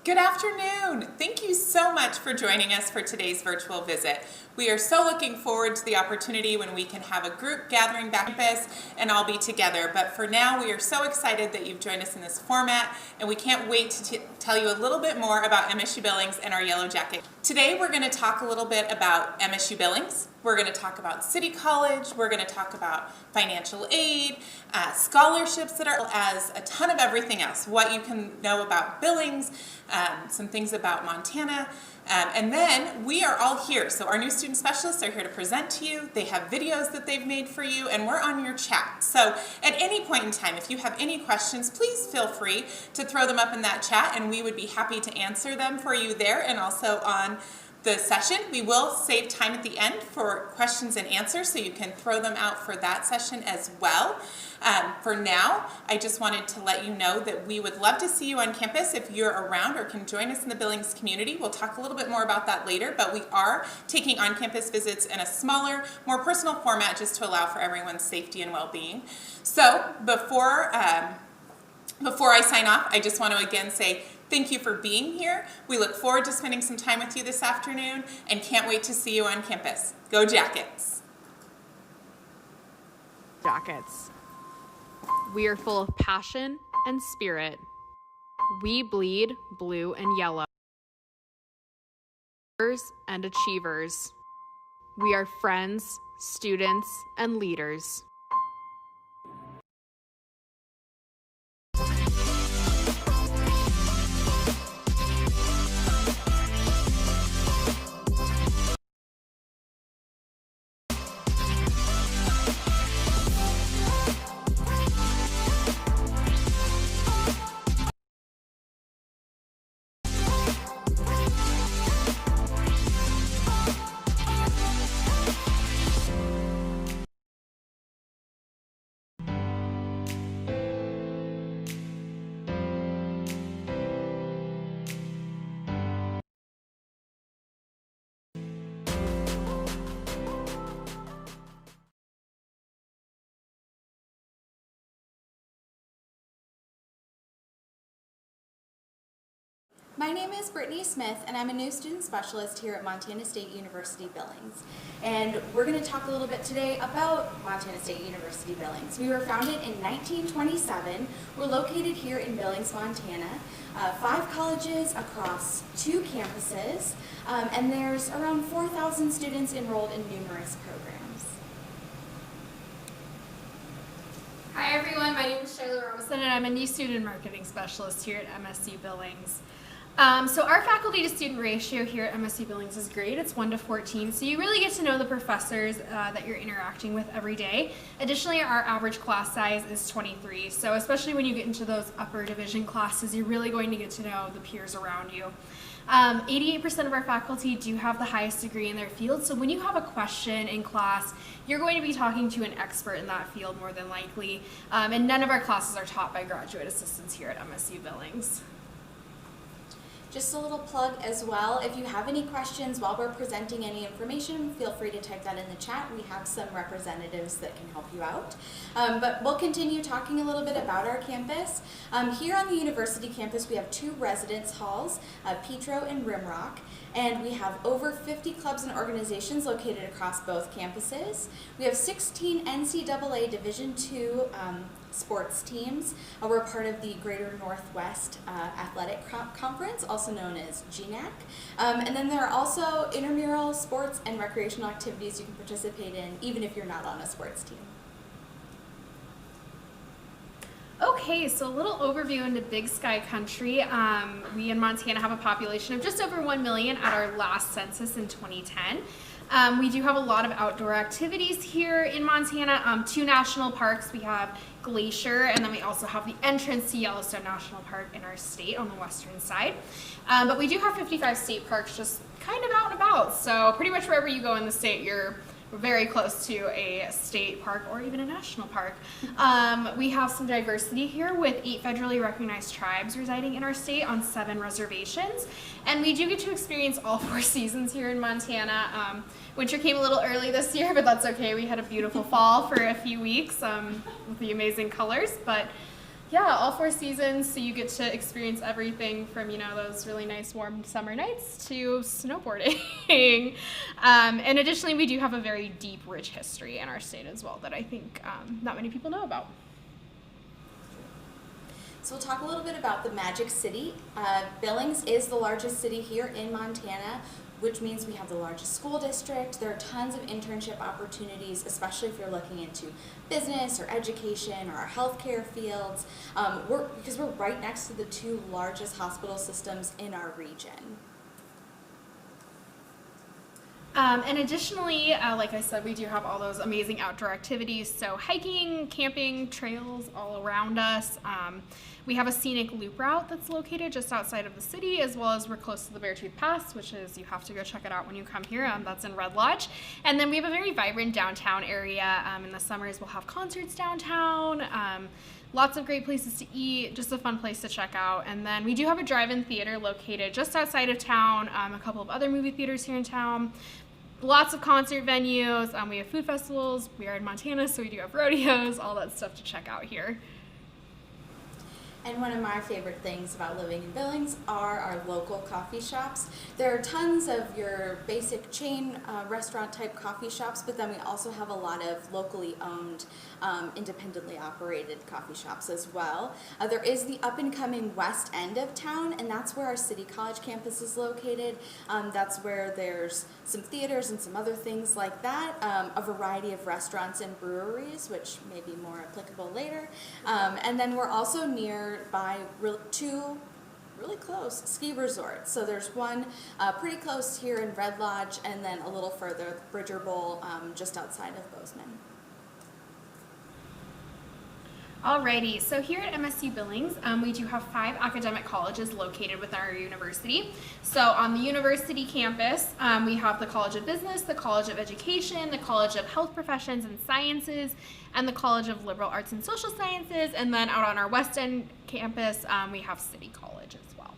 Good afternoon. Thank you so much for joining us for today's virtual visit. We are so looking forward to the opportunity when we can have a group gathering back on campus and all be together. But for now, we are so excited that you've joined us in this format, and we can't wait to tell you a little bit more about MSU Billings and our Yellow Jacket. Today, we're going to talk a little bit about MSU Billings. We're going to talk about City College. We're going to talk about financial aid, scholarships that are, as a ton of everything else, what you can know about Billings, some things about Montana, and then we are all here. So our new student specialists are here to present to you. They have videos that they've made for you, and we're on your chat. So at any point in time, if you have any questions, please feel free to throw them up in that chat, and we would be happy to answer them for you there and also on the session. We will save time at the end for questions and answers, so you can throw them out for that session as well. For now, I just wanted to let you know that we would love to see you on campus if you're around or can join us in the Billings community. We'll talk a little bit more about that later, but we are taking on-campus visits in a smaller, more personal format just to allow for everyone's safety and well-being. So before I sign off, I just want to again say thank you for being here. We look forward to spending some time with you this afternoon and can't wait to see you on campus. Go Jackets! Jackets. We are full of passion and spirit. We bleed blue and yellow. And achievers. We are friends, students, and leaders. My name is Brittany Smith, and I'm a new student specialist here at Montana State University Billings. And we're going to talk a little bit today about Montana State University Billings. We were founded in 1927. We're located here in Billings, Montana. 5 colleges across 2 campuses, and there's around 4,000 students enrolled in numerous programs. Hi everyone, my name is Shiloh, and I'm a new student marketing specialist here at MSU Billings. So our faculty to student ratio here at MSU Billings is great. It's 1 to 14, so you really get to know the professors that you're interacting with every day. Additionally, our average class size is 23, so especially when you get into those upper division classes, you're really going to get to know the peers around you. 88% of our faculty do have the highest degree in their field, so when you have a question in class, you're going to be talking to an expert in that field more than likely, and none of our classes are taught by graduate assistants here at MSU Billings. Just a little plug as well, if you have any questions while we're presenting any information, feel free to type that in the chat. We have some representatives that can help you out. But we'll continue talking a little bit about our campus. Here on the university campus, we have 2 residence halls, Petro and Rimrock, and we have over 50 clubs and organizations located across both campuses. We have 16 NCAA Division II sports teams. We're part of the Greater Northwest Athletic Conference, also known as GNAC. And then there are also intramural sports and recreational activities you can participate in, even if you're not on a sports team. Okay, so a little overview into Big Sky Country. We in Montana have a population of just over 1 million at our last census in 2010. We do have a lot of outdoor activities here in Montana. 2 national parks. We have Glacier, and then we also have the entrance to Yellowstone National Park in our state on the western side. But we do have 55 state parks just kind of out and about. So pretty much wherever you go in the state, you're very close to a state park or even a national park. We have some diversity here with 8 federally recognized tribes residing in our state on 7 reservations. And we do get to experience all 4 seasons here in Montana. Winter came a little early this year, but that's okay. We had a beautiful fall for a few weeks with the amazing colors. But Yeah, all 4 seasons, so you get to experience everything from, those really nice warm summer nights to snowboarding. And additionally, we do have a very deep, rich history in our state as well that I think not many people know about. So we'll talk a little bit about the Magic City. Billings is the largest city here in Montana, which means we have the largest school district. There are tons of internship opportunities, especially if you're looking into business or education or our healthcare fields, because we're right next to the 2 largest hospital systems in our region. And additionally, like I said, we do have all those amazing outdoor activities. So hiking, camping, trails all around us. We have a scenic loop route that's located just outside of the city, as well as we're close to the Beartooth Pass, which is, you have to go check it out when you come here. That's in Red Lodge. And then we have a very vibrant downtown area. In the summers, we'll have concerts downtown. Lots of great places to eat, just a fun place to check out. And then we do have a drive-in theater located just outside of town, a couple of other movie theaters here in town. Lots of concert venues. We have food festivals. We are in Montana, so we do have rodeos, all that stuff to check out here. And one of my favorite things about living in Billings are our local coffee shops. There are tons of your basic chain restaurant type coffee shops, but then we also have a lot of locally owned, independently operated coffee shops as well. There is the up and coming west end of town, and that's where our City College campus is located. That's where there's some theaters and some other things like that, a variety of restaurants and breweries, which may be more applicable later. And then we're also near by 2 really close ski resorts. So there's one pretty close here in Red Lodge, and then a little further, Bridger Bowl, just outside of Bozeman. Alrighty, so here at MSU Billings, we do have 5 academic colleges located within our university. So on the university campus, we have the College of Business, the College of Education, the College of Health Professions and Sciences, and the College of Liberal Arts and Social Sciences. And then out on our West End campus, we have City College as well.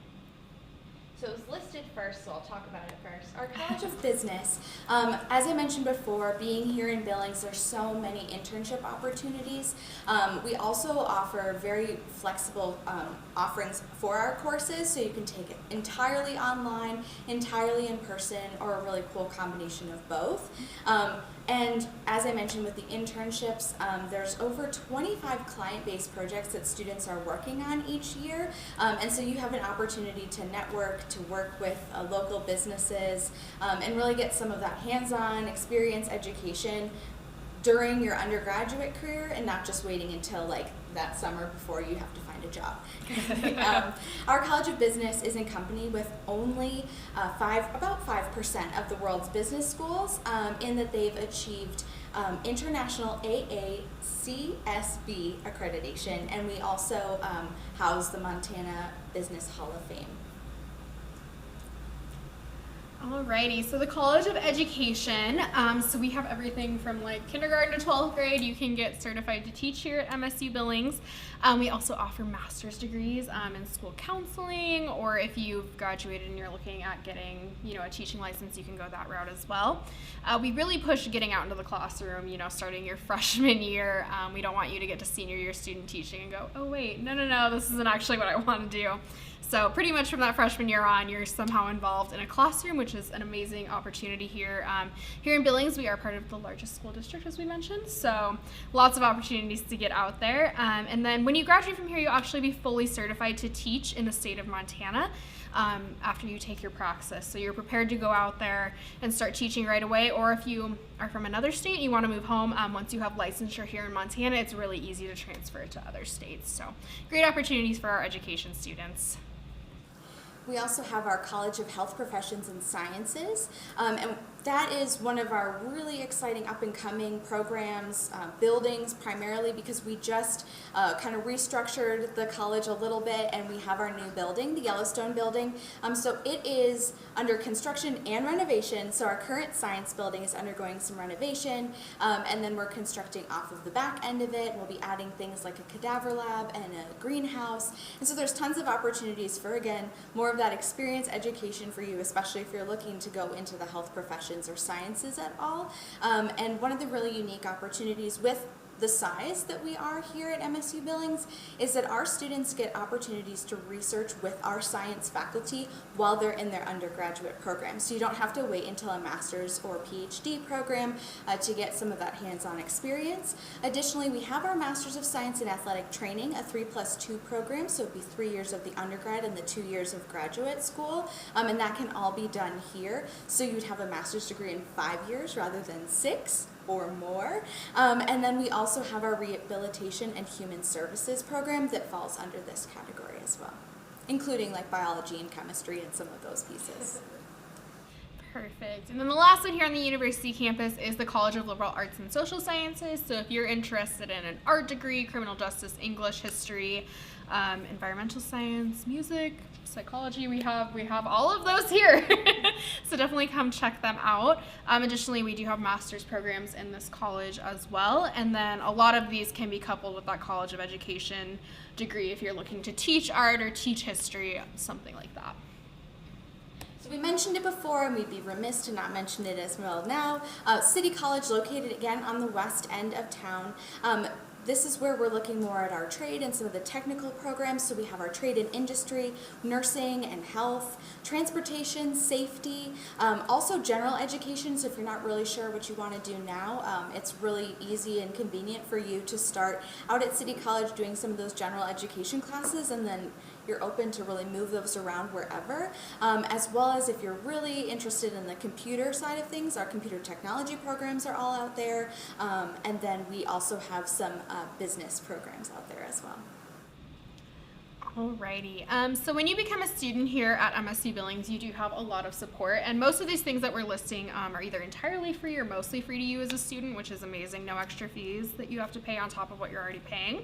So it was listed first, so I'll talk about it first. Our College of Business, as I mentioned before, being here in Billings, there's so many internship opportunities. We also offer very flexible offerings for our courses, so you can take it entirely online, entirely in person, or a really cool combination of both. And as I mentioned with the internships, there's over 25 client-based projects that students are working on each year. And so you have an opportunity to network, to work with local businesses, and really get some of that hands-on experience education during your undergraduate career, and not just waiting until like that summer before you have to find a job. Our College of Business is in company with only about 5% of the world's business schools, in that they've achieved international AACSB accreditation, and we also house the Montana Business Hall of Fame. Alrighty, so the College of Education, so we have everything from like kindergarten to 12th grade. You can get certified to teach here at MSU Billings. We also offer master's degrees in school counseling, or if you've graduated and you're looking at getting, a teaching license, you can go that route as well. We really push getting out into the classroom, starting your freshman year. We don't want you to get to senior year student teaching and go, oh wait, no, this isn't actually what I want to do. So pretty much from that freshman year on, you're somehow involved in a classroom, which is an amazing opportunity here. Here in Billings, we are part of the largest school district, as we mentioned, so lots of opportunities to get out there. And then when you graduate from here, you'll actually be fully certified to teach in the state of Montana after you take your praxis. So you're prepared to go out there and start teaching right away, or if you are from another state and you want to move home, once you have licensure here in Montana, it's really easy to transfer it to other states. So great opportunities for our education students. We also have our College of Health Professions and Sciences, and that is one of our really exciting up-and-coming programs, buildings primarily because we just kind of restructured the college a little bit, and we have our new building, the Yellowstone building. So it is under construction and renovation. So our current science building is undergoing some renovation, and then we're constructing off of the back end of it. We'll be adding things like a cadaver lab and a greenhouse. And so there's tons of opportunities for, again, more of that experience education for you, especially if you're looking to go into the health professions or sciences at all. And one of the really unique opportunities with the size that we are here at MSU Billings is that our students get opportunities to research with our science faculty while they're in their undergraduate program. So you don't have to wait until a master's or PhD program to get some of that hands-on experience. Additionally, we have our Masters of Science in Athletic Training, a 3+2 program, so it'd be 3 years of the undergrad and the 2 years of graduate school, and that can all be done here. So you'd have a master's degree in 5 years rather than 6 or more. And then we also have our Rehabilitation and Human Services program that falls under this category as well, including like biology and chemistry and some of those pieces. Perfect. And then the last one here on the university campus is the College of Liberal Arts and Social Sciences. So if you're interested in an art degree, criminal justice, English, history, environmental science, music, psychology, we have all of those here. So definitely come check them out. Additionally, we do have master's programs in this college as well. And then a lot of these can be coupled with that College of Education degree if you're looking to teach art or teach history, something like that. So we mentioned it before, and we'd be remiss to not mention it as well now. City College, located again on the west end of town. This is where we're looking more at our trade and some of the technical programs. So we have our trade in industry, nursing and health, transportation, safety, also general education. So if you're not really sure what you want to do now, it's really easy and convenient for you to start out at City College doing some of those general education classes, and then you're open to really move those around wherever, as well as if you're really interested in the computer side of things, our computer technology programs are all out there, and then we also have some business programs out there as well. Alrighty, so when you become a student here at MSU Billings, you do have a lot of support, and most of these things that we're listing are either entirely free or mostly free to you as a student, which is amazing. No extra fees that you have to pay on top of what you're already paying.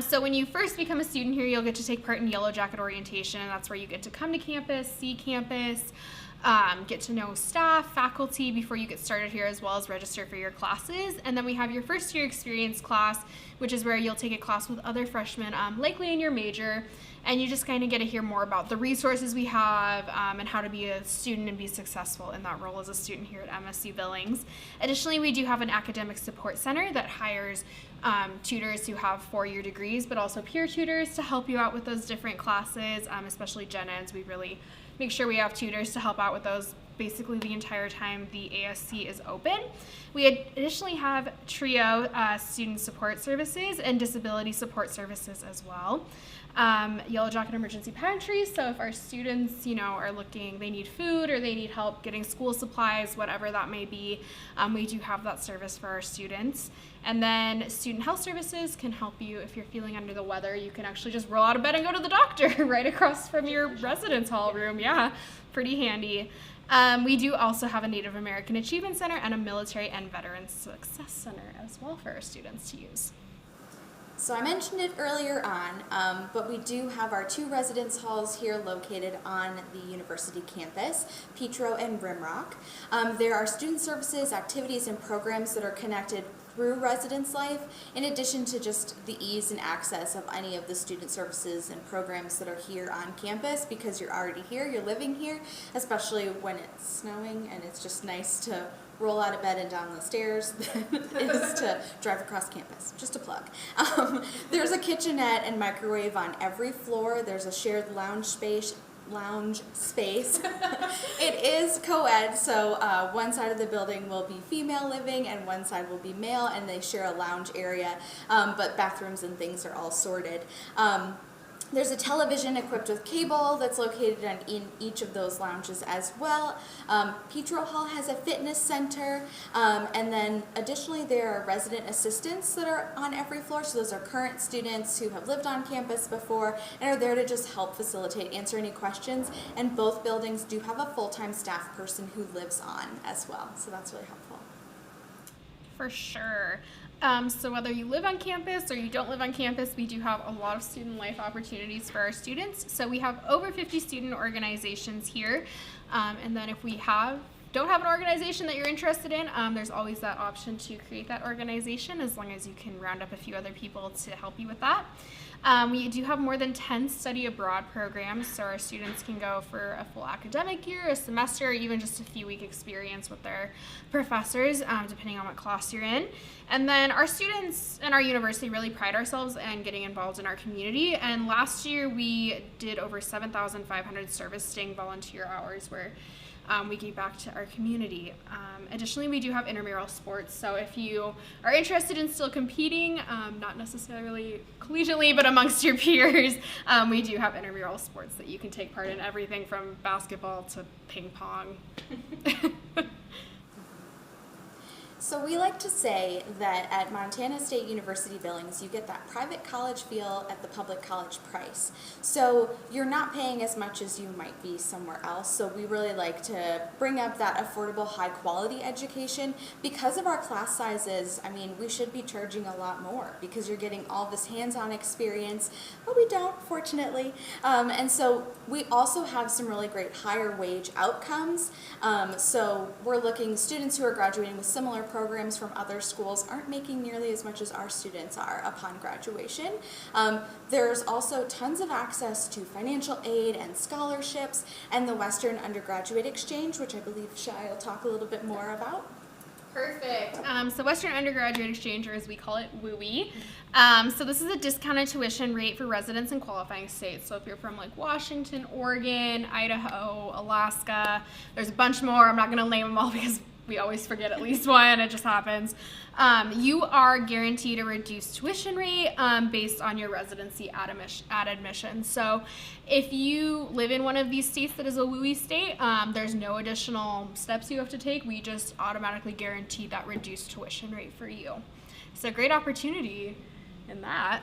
So when you first become a student here, you'll get to take part in Yellow Jacket orientation, and that's where you get to come to campus, see campus, get to know staff, faculty before you get started here, as well as register for your classes. And then we have your first year experience class, which is where you'll take a class with other freshmen, likely in your major, and you just kind of get to hear more about the resources we have and how to be a student and be successful in that role as a student here at MSU Billings. Additionally, we do have an academic support center that hires tutors who have 4-year degrees, but also peer tutors to help you out with those different classes, especially gen eds. We really make sure we have tutors to help out with those basically the entire time the ASC is open. We additionally have TRIO student support services and disability support services as well. Yellow Jacket Emergency Pantry, so if our students, are looking, they need food or they need help getting school supplies, whatever that may be, we do have that service for our students. And then Student Health Services can help you if you're feeling under the weather. You can actually just roll out of bed and go to the doctor right across from your residence hall room. Yeah, pretty handy. We do also have a Native American Achievement Center and a Military and Veterans Success Center as well for our students to use. So I mentioned it earlier on, but we do have our 2 residence halls here located on the university campus, Petro and Rimrock. There are student services, activities, and programs that are connected through residence life, in addition to just the ease and access of any of the student services and programs that are here on campus, because you're already here, you're living here, especially when it's snowing and it's just nice to roll out of bed and down the stairs than it is to drive across campus. Just a plug. There's a kitchenette and microwave on every floor. There's a shared lounge space. It is co-ed, so one side of the building will be female living and one side will be male, and they share a lounge area, but bathrooms and things are all sorted. There's a television equipped with cable that's located in each of those lounges as well. Petro Hall has a fitness center, and then additionally there are resident assistants that are on every floor. So those are current students who have lived on campus before and are there to just help facilitate, answer any questions. And both buildings do have a full-time staff person who lives on as well. So that's really helpful. For sure. So whether you live on campus or you don't live on campus, we do have a lot of student life opportunities for our students. So we have over 50 student organizations here. And then if we have don't have an organization that you're interested in, there's always that option to create that organization as long as you can round up a few other people to help you with that. We do have more than 10 study abroad programs, so our students can go for a full academic year, a semester, or even just a few week experience with their professors, depending on what class you're in. And then our students and our university really pride ourselves in getting involved in our community. And last year we did over 7,500 service-staying volunteer hours where we gave back to our community. Additionally, we do have intramural sports, so if you are interested in still competing, not necessarily collegiately, but amongst your peers, we do have intramural sports that you can take part in, everything from basketball to ping pong. So we like to say that at Montana State University Billings, you get that private college feel at the public college price. So you're not paying as much as you might be somewhere else. So we really like to bring up that affordable, high quality education. Because of our class sizes, I mean, we should be charging a lot more because you're getting all this hands-on experience, but we don't, fortunately. And so we also have some really great higher wage outcomes. So we're looking, students who are graduating with similar programs from other schools aren't making nearly as much as our students are upon graduation. There's also tons of access to financial aid and scholarships and the Western Undergraduate Exchange, which I believe Shai will talk a little bit more about. Perfect. So Western Undergraduate Exchange, or as we call it, WUI. So this is a discounted tuition rate for residents in qualifying states. So if you're from like Washington, Oregon, Idaho, Alaska, there's a bunch more. I'm not going to name them all because we always forget at least one. It just happens. You are guaranteed a reduced tuition rate based on your residency at admission. So if you live in one of these states that is a WUI state, there's no additional steps you have to take. We just automatically guarantee that reduced tuition rate for you. It's a great opportunity in that.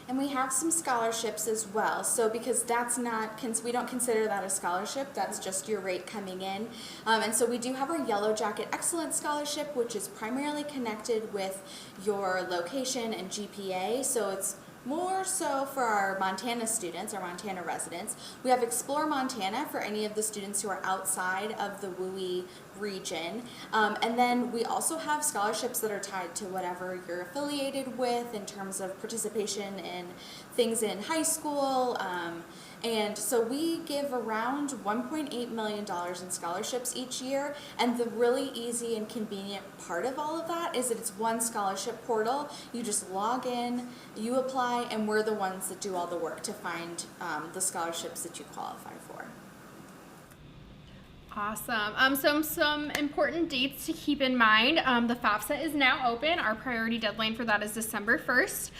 And we have some scholarships as well. So because that's not, we don't consider that a scholarship, that's just your rate coming in. And so we do have our Yellow Jacket Excellence Scholarship, which is primarily connected with your location and GPA. So it's more so for our Montana students, our Montana residents. We have Explore Montana for any of the students who are outside of the WUI region. And then we also have scholarships that are tied to whatever you're affiliated with in terms of participation in things in high school. And so we give around $1.8 million in scholarships each year, and the really easy and convenient part of all of that is that it's one scholarship portal. You just log in, you apply, and we're the ones that do all the work to find the scholarships that you qualify for. Awesome. Some important dates to keep in mind. The FAFSA is now open. Our priority deadline for that is December 1st.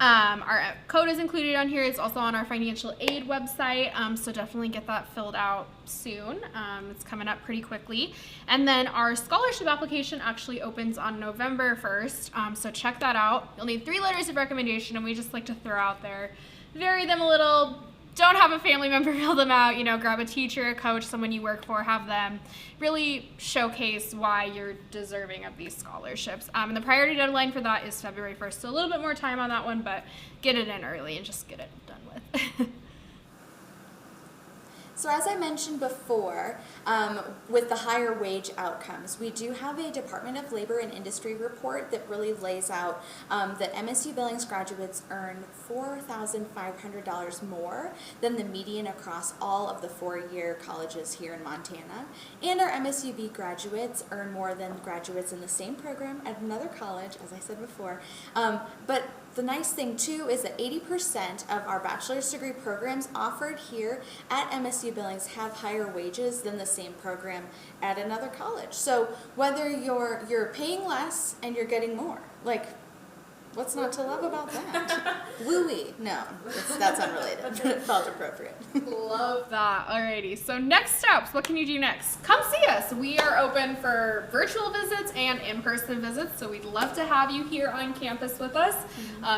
Our code is included on here. It's also on our financial aid website, so definitely get that filled out soon. It's coming up pretty quickly. And then our scholarship application actually opens on November 1st, so check that out. You'll need 3 letters of recommendation, and we just like to throw out there, vary them a little. Don't have a family member fill them out, grab a teacher, a coach, someone you work for, have them really showcase why you're deserving of these scholarships. And the priority deadline for that is February 1st, so a little bit more time on that one, but get it in early and just get it done with. So as I mentioned before, with the higher wage outcomes, we do have a Department of Labor and Industry report that really lays out that MSU Billings graduates earn $4,500 more than the median across all of the 4-year colleges here in Montana. And our MSUB graduates earn more than graduates in the same program at another college, as I said before. But the nice thing too is that 80% of our bachelor's degree programs offered here at MSU Billings have higher wages than the same program at another college. So whether you're paying less and you're getting more, like, what's not to love about that? WUI, no, that's unrelated. It felt appropriate. Love that. Alrighty, so next steps, what can you do next? Come see us. We are open for virtual visits and in-person visits, so we'd love to have you here on campus with us.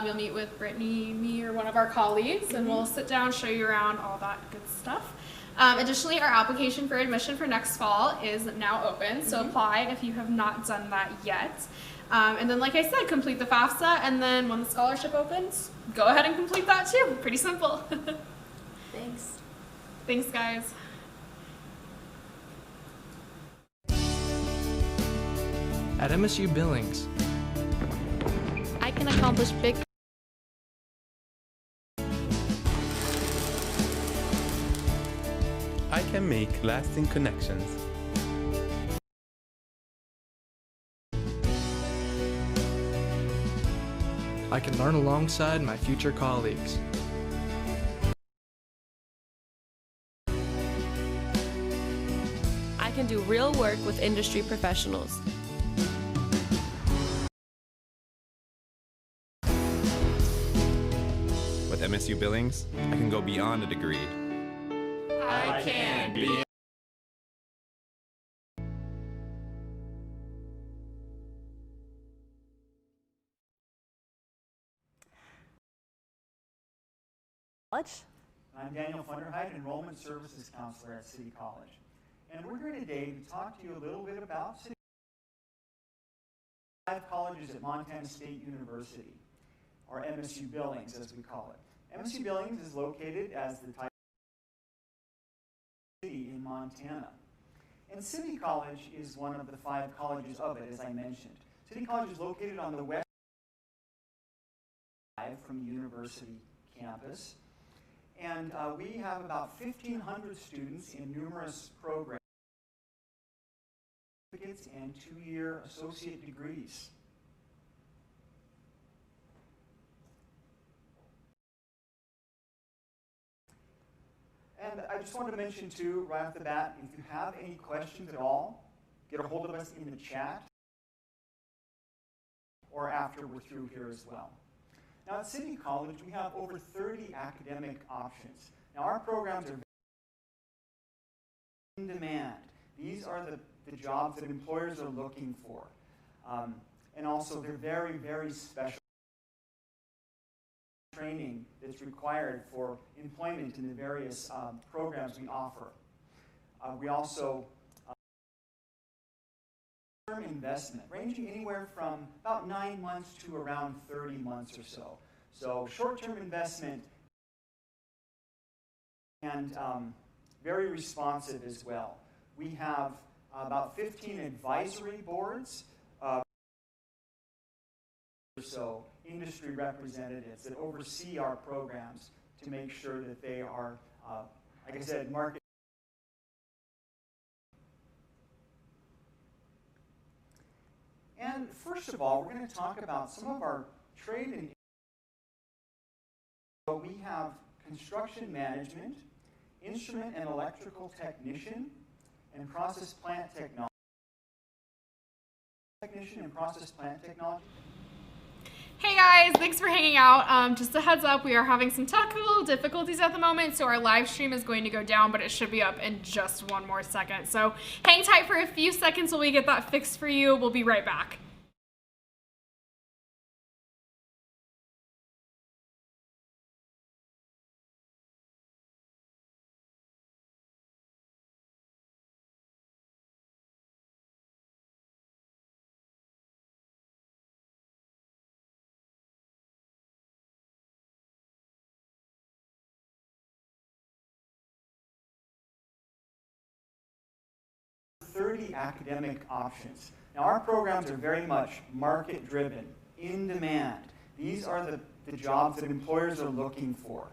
You'll meet with Brittany, me, or one of our colleagues, and we'll sit down, show you around, all that good stuff. Additionally, our application for admission for next fall is now open, so apply if you have not done that yet. And then, like I said, complete the FAFSA, and then when the scholarship opens, go ahead and complete that too. Pretty simple. Thanks. Thanks, guys. At MSU Billings, I can accomplish big I can make lasting connections. I can learn alongside my future colleagues. I can do real work with industry professionals. With MSU Billings, I can go beyond a degree. I can be. I'm Daniel Funderheit, Enrollment Services Counselor at City College. And we're here today to talk to you a little bit about City College. 5 colleges at Montana State University, or MSU Billings as we call it. MSU Billings is located as the title city in Montana. And City College is one of the 5 colleges of it, as I mentioned. City College is located on the west side from the university campus. And we have about 1,500 students in numerous programs and 2-year associate degrees. And I just wanted to mention too, right off the bat, if you have any questions at all, get a hold of us in the chat or after we're through here as well. Now at City College, we have over 30 academic options. Now our programs are in demand. These are the jobs that employers are looking for. And also they're very, very special training that's required for employment in the various programs we offer. We also investment, ranging anywhere from about 9 months to around 30 months or so. So short-term investment and very responsive as well. We have about 15 advisory boards or so, industry representatives that oversee our programs to make sure that they are, like I said, market. And first of all, we're going to talk about some of our trade and so we have construction management, instrument and electrical technician, and process plant technology. Hey guys, thanks for hanging out. Just a heads up, we are having some technical difficulties at the moment, so our live stream is going to go down, but it should be up in just 1 more second. So hang tight for a few seconds while we get that fixed for you. We'll be right back. Academic options. Now our programs are very much market driven, in demand. These are the jobs that employers are looking for.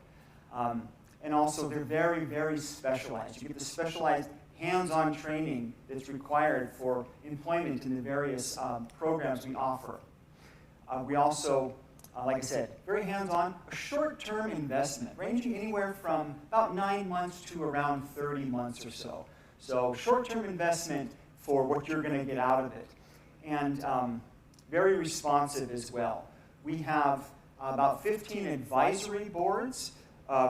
And also they're very, very specialized. You get the specialized hands-on training that's required for employment in the various programs we offer. We also, like I said, very hands-on, a short-term investment, ranging anywhere from about 9 months to around 30 months or so. So short-term investment for what you're going to get out of it. And very responsive as well. We have about 15 advisory boards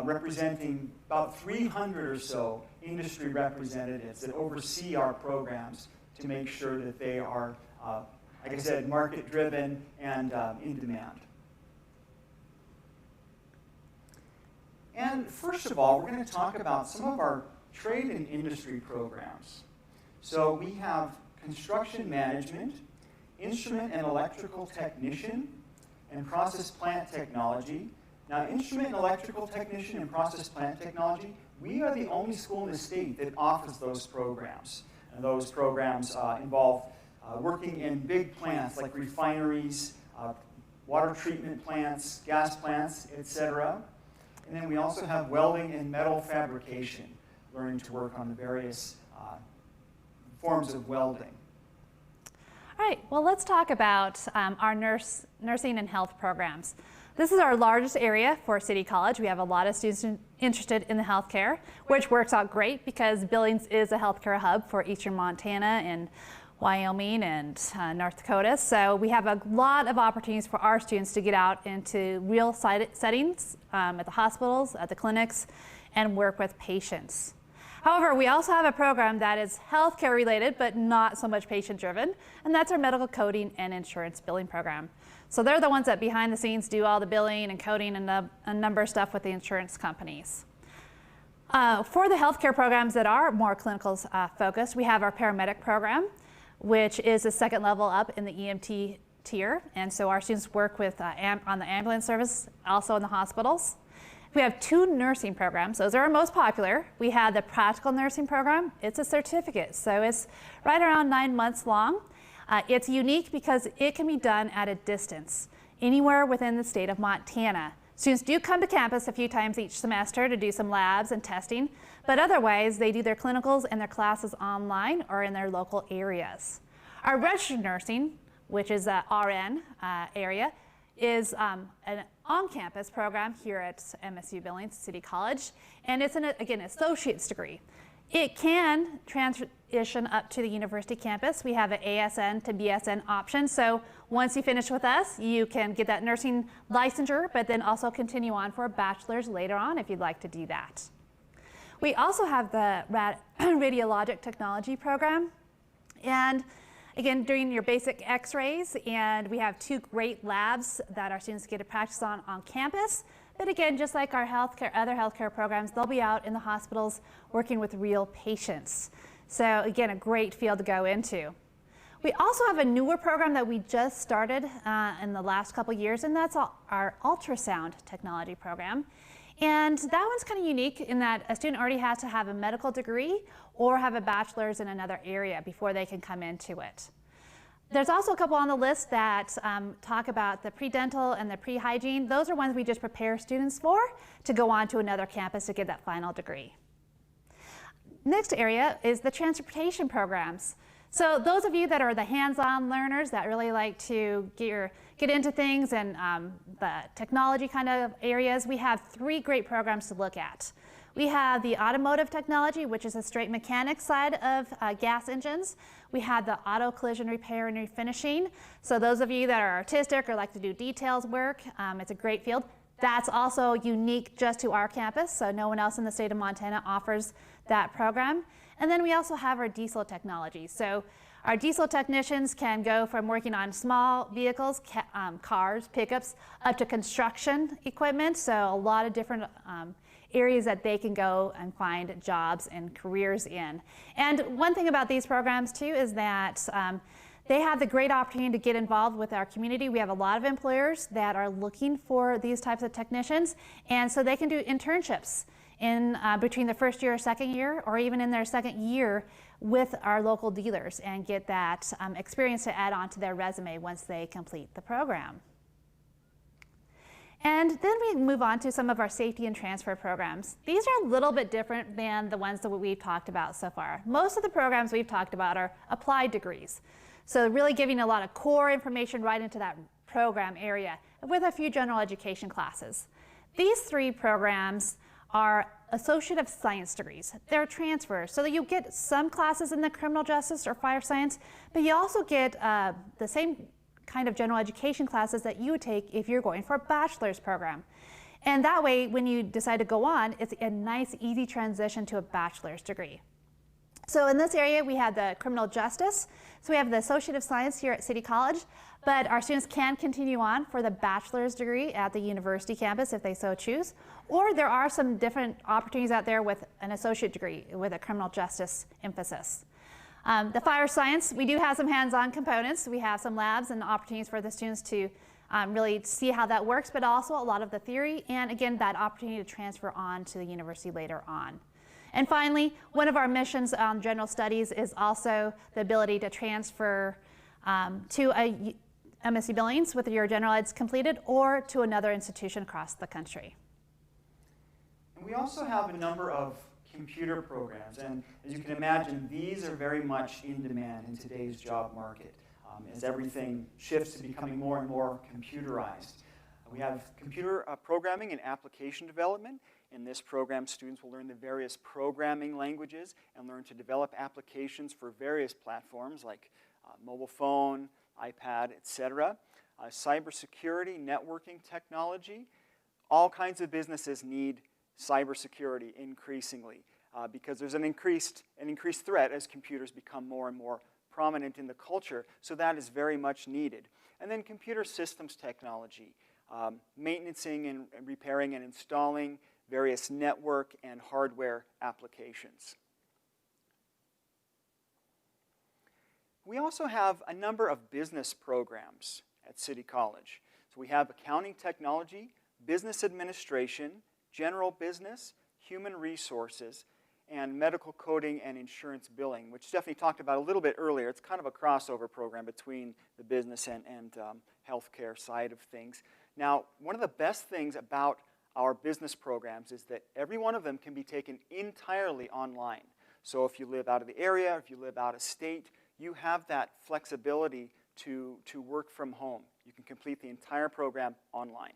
representing about 300 or so industry representatives that oversee our programs to make sure that they are, like I said, market-driven and in demand. And first of all, we're going to talk about some of our trade and industry programs. So we have construction management, instrument and electrical technician, and process plant technology. Now, instrument and electrical technician and process plant technology, we are the only school in the state that offers those programs. And those programs involve working in big plants like refineries, water treatment plants, gas plants, etc. And then we also have welding and metal fabrication, learning to work on the various forms of welding. All right, well, let's talk about our nursing and health programs. This is our largest area for City College. We have a lot of students interested in the healthcare, which works out great because Billings is a healthcare hub for Eastern Montana and Wyoming and North Dakota. So we have a lot of opportunities for our students to get out into real settings at the hospitals, at the clinics, and work with patients. However, we also have a program that is healthcare related, but not so much patient driven, and that's our medical coding and insurance billing program. So they're the ones that behind the scenes do all the billing and coding and a number of stuff with the insurance companies. For the healthcare programs that are more clinical focused, we have our paramedic program, which is the second level up in the EMT tier. And so our students work with on the ambulance service, also in the hospitals. We have 2 nursing programs. Those are our most popular. We have the practical nursing program. It's a certificate, so it's right around 9 months long. It's unique because it can be done at a distance, anywhere within the state of Montana. Students do come to campus a few times each semester to do some labs and testing, but otherwise they do their clinicals and their classes online or in their local areas. Our registered nursing, which is the RN area, is an on-campus program here at MSU Billings City College, and it's again, an associate's degree. It can transition up to the university campus. We have an ASN to BSN option, so once you finish with us, you can get that nursing licensure, but then also continue on for a bachelor's later on if you'd like to do that. We also have the radiologic technology program, and again, doing your basic x-rays, and we have 2 great labs that our students get to practice on campus. But again, just like our other healthcare programs, they'll be out in the hospitals working with real patients. So again, a great field to go into. We also have a newer program that we just started in the last couple years, and that's our ultrasound technology program. And that one's kind of unique in that a student already has to have a medical degree or have a bachelor's in another area before they can come into it. There's also a couple on the list that talk about the pre-dental and the pre-hygiene. Those are ones we just prepare students for to go on to another campus to get that final degree. Next area is the transportation programs. So those of you that are the hands-on learners that really like to get into things and the technology kind of areas, we have 3 great programs to look at. We have the automotive technology, which is the straight mechanic side of gas engines. We have the auto collision repair and refinishing. So those of you that are artistic or like to do details work, it's a great field. That's also unique just to our campus, so no one else in the state of Montana offers that program. And then we also have our diesel technology. So our diesel technicians can go from working on small vehicles, cars, pickups, up to construction equipment. So a lot of different areas that they can go and find jobs and careers in. And one thing about these programs too is that they have the great opportunity to get involved with our community. We have a lot of employers that are looking for these types of technicians, and so they can do internships in between the first year or second year, or even in their second year with our local dealers and get that experience to add on to their resume once they complete the program. And then we move on to some of our safety and transfer programs. These are a little bit different than the ones that we've talked about so far. Most of the programs we've talked about are applied degrees. So really giving a lot of core information right into that program area with a few general education classes. These 3 programs are Associate of Science degrees. They're transfers, so that you get some classes in the criminal justice or fire science, but you also get the same kind of general education classes that you would take if you're going for a bachelor's program. And that way, when you decide to go on, it's a nice, easy transition to a bachelor's degree. So in this area, we have the criminal justice. So we have the Associate of Science here at City College, but our students can continue on for the bachelor's degree at the university campus if they so choose. Or there are some different opportunities out there with an associate degree with a criminal justice emphasis. The fire science, we do have some hands-on components. We have some labs and opportunities for the students to really see how that works, but also a lot of the theory, and again, that opportunity to transfer on to the university later on. And finally, one of our missions on general studies is also the ability to transfer to a MSU Billings with your general eds completed, or to another institution across the country. And we also have a number of computer programs, and as you can imagine, these are very much in demand in today's job market as everything shifts to becoming more and more computerized. We have computer programming and application development. In this program, students will learn the various programming languages and learn to develop applications for various platforms like mobile phone, iPad, etc. Cybersecurity, networking technology. All kinds of businesses need cybersecurity increasingly because there's an increased threat as computers become more and more prominent in the culture, so that is very much needed. And then computer systems technology, maintaining and repairing and installing various network and hardware applications. We also have a number of business programs at City College. So we have accounting technology, business administration, general business, human resources, and medical coding and insurance billing, which Stephanie talked about a little bit earlier. It's kind of a crossover program between the business and healthcare side of things. Now, one of the best things about our business programs is that every one of them can be taken entirely online. So if you live out of the area, if you live out of state, you have that flexibility to work from home. You can complete the entire program online.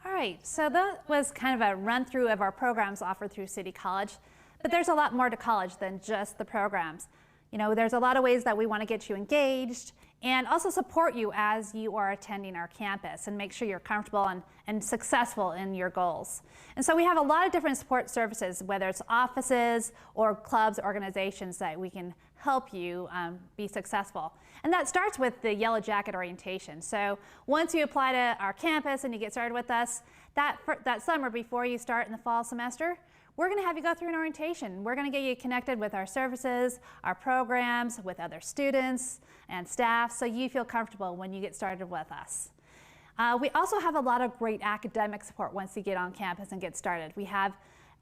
All right, so that was kind of a run-through of our programs offered through City College, but there's a lot more to college than just the programs. You know, there's a lot of ways that we want to get you engaged and also support you as you are attending our campus and make sure you're comfortable and successful in your goals. And so we have a lot of different support services, whether it's offices or clubs, organizations that we can help you be successful. And that starts with the Yellow Jacket orientation. So once you apply to our campus and you get started with us, that summer before you start in the fall semester, we're going to have you go through an orientation. We're going to get you connected with our services, our programs, with other students and staff, so you feel comfortable when you get started with us. We also have a lot of great academic support once you get on campus and get started. We have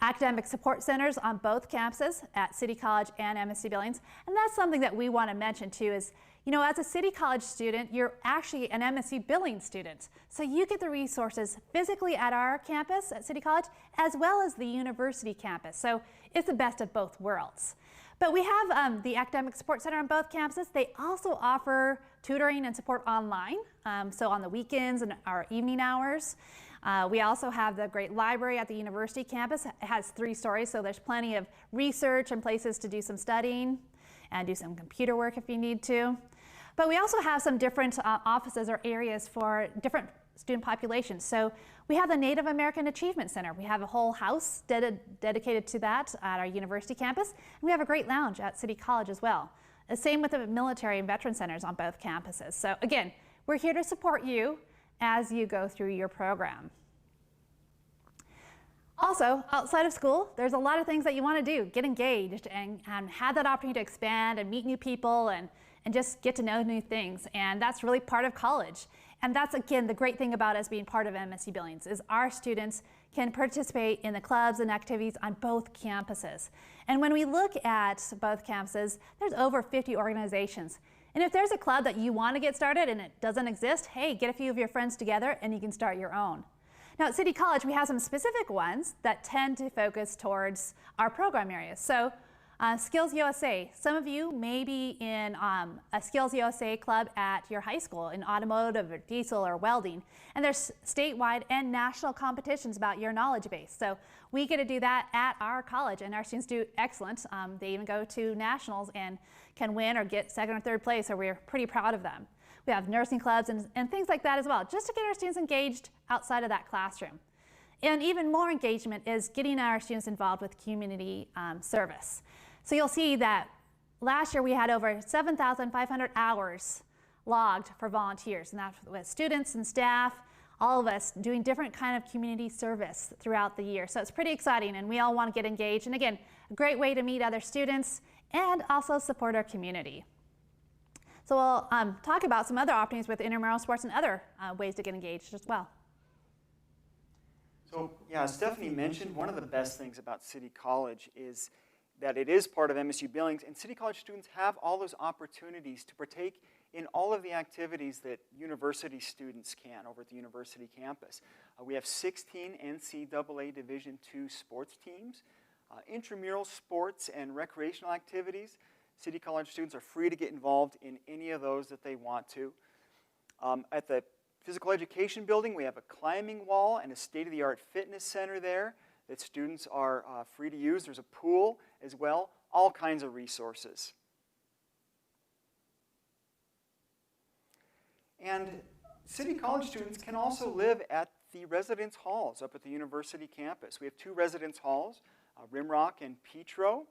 academic support centers on both campuses at City College and MSU Billings, and that's something that we want to mention too is, you know, as a City College student, you're actually an MSU Billings student. So you get the resources physically at our campus at City College as well as the university campus. So it's the best of both worlds. But we have the Academic Support Center on both campuses. They also offer tutoring and support online, so on the weekends and our evening hours. We also have the great library at the university campus. It has 3 stories, so there's plenty of research and places to do some studying and do some computer work if you need to. But we also have some different offices or areas for different student populations. So we have the Native American Achievement Center. We have a whole house dedicated to that at our university campus. And we have a great lounge at City College as well. The same with the military and veteran centers on both campuses. So again, we're here to support you as you go through your program. Also, outside of school, there's a lot of things that you want to do. Get engaged and have that opportunity to expand and meet new people and just get to know new things. And that's really part of college. And that's, again, the great thing about us being part of MSU Billings is our students can participate in the clubs and activities on both campuses. And when we look at both campuses, there's over 50 organizations. And if there's a club that you want to get started and it doesn't exist, hey, get a few of your friends together and you can start your own. Now at City College, we have some specific ones that tend to focus towards our program areas. So Skills USA, some of you may be in a Skills USA club at your high school in automotive or diesel or welding. And there's statewide and national competitions about your knowledge base. So we get to do that at our college and our students do excellent. They even go to nationals and can win or get 2nd or 3rd place, so we're pretty proud of them. We have nursing clubs and things like that as well, just to get our students engaged outside of that classroom. And even more engagement is getting our students involved with community service. So you'll see that last year we had over 7,500 hours logged for volunteers, and that's with students and staff, all of us doing different kind of community service throughout the year. So it's pretty exciting, and we all want to get engaged. And again, a great way to meet other students and also support our community. So we'll talk about some other opportunities with intramural sports and other ways to get engaged as well. So yeah, as Stephanie mentioned, one of the best things about City College is that it is part of MSU Billings, and City College students have all those opportunities to partake in all of the activities that university students can over at the university campus. We have 16 NCAA Division II sports teams, intramural sports and recreational activities. City College students are free to get involved in any of those that they want to. At the physical education building, we have a climbing wall and a state-of-the-art fitness center there that students are free to use. There's a pool as well, all kinds of resources. And City College students can also live at the residence halls up at the university campus. We have 2 residence halls, Rimrock and Petro.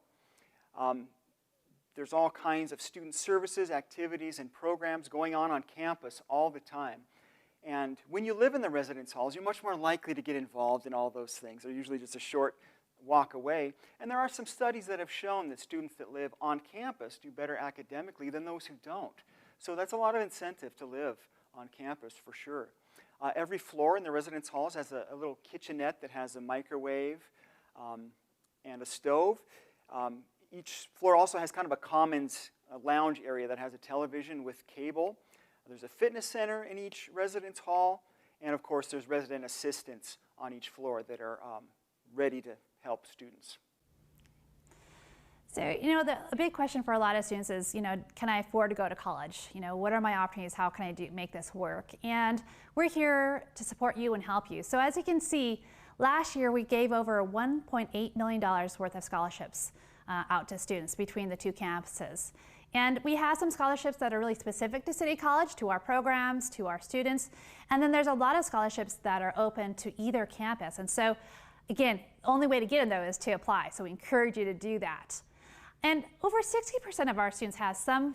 There's all kinds of student services, activities, and programs going on campus all the time. And when you live in the residence halls, you're much more likely to get involved in all those things. They're usually just a short walk away. And there are some studies that have shown that students that live on campus do better academically than those who don't. So that's a lot of incentive to live on campus for sure. Every floor in the residence halls has a little kitchenette that has a microwave and a stove. Each floor also has kind of a commons lounge area that has a television with cable. There's a fitness center in each residence hall, and of course there's resident assistants on each floor that are ready to help students. So, the big question for a lot of students is, can I afford to go to college? What are my opportunities? How can I make this work? And we're here to support you and help you. So as you can see, last year we gave over $1.8 million worth of scholarships out to students between the 2 campuses. And we have some scholarships that are really specific to City College, to our programs, to our students. And then there's a lot of scholarships that are open to either campus. And so, again, the only way to get in though is to apply. So we encourage you to do that. And over 60% of our students have some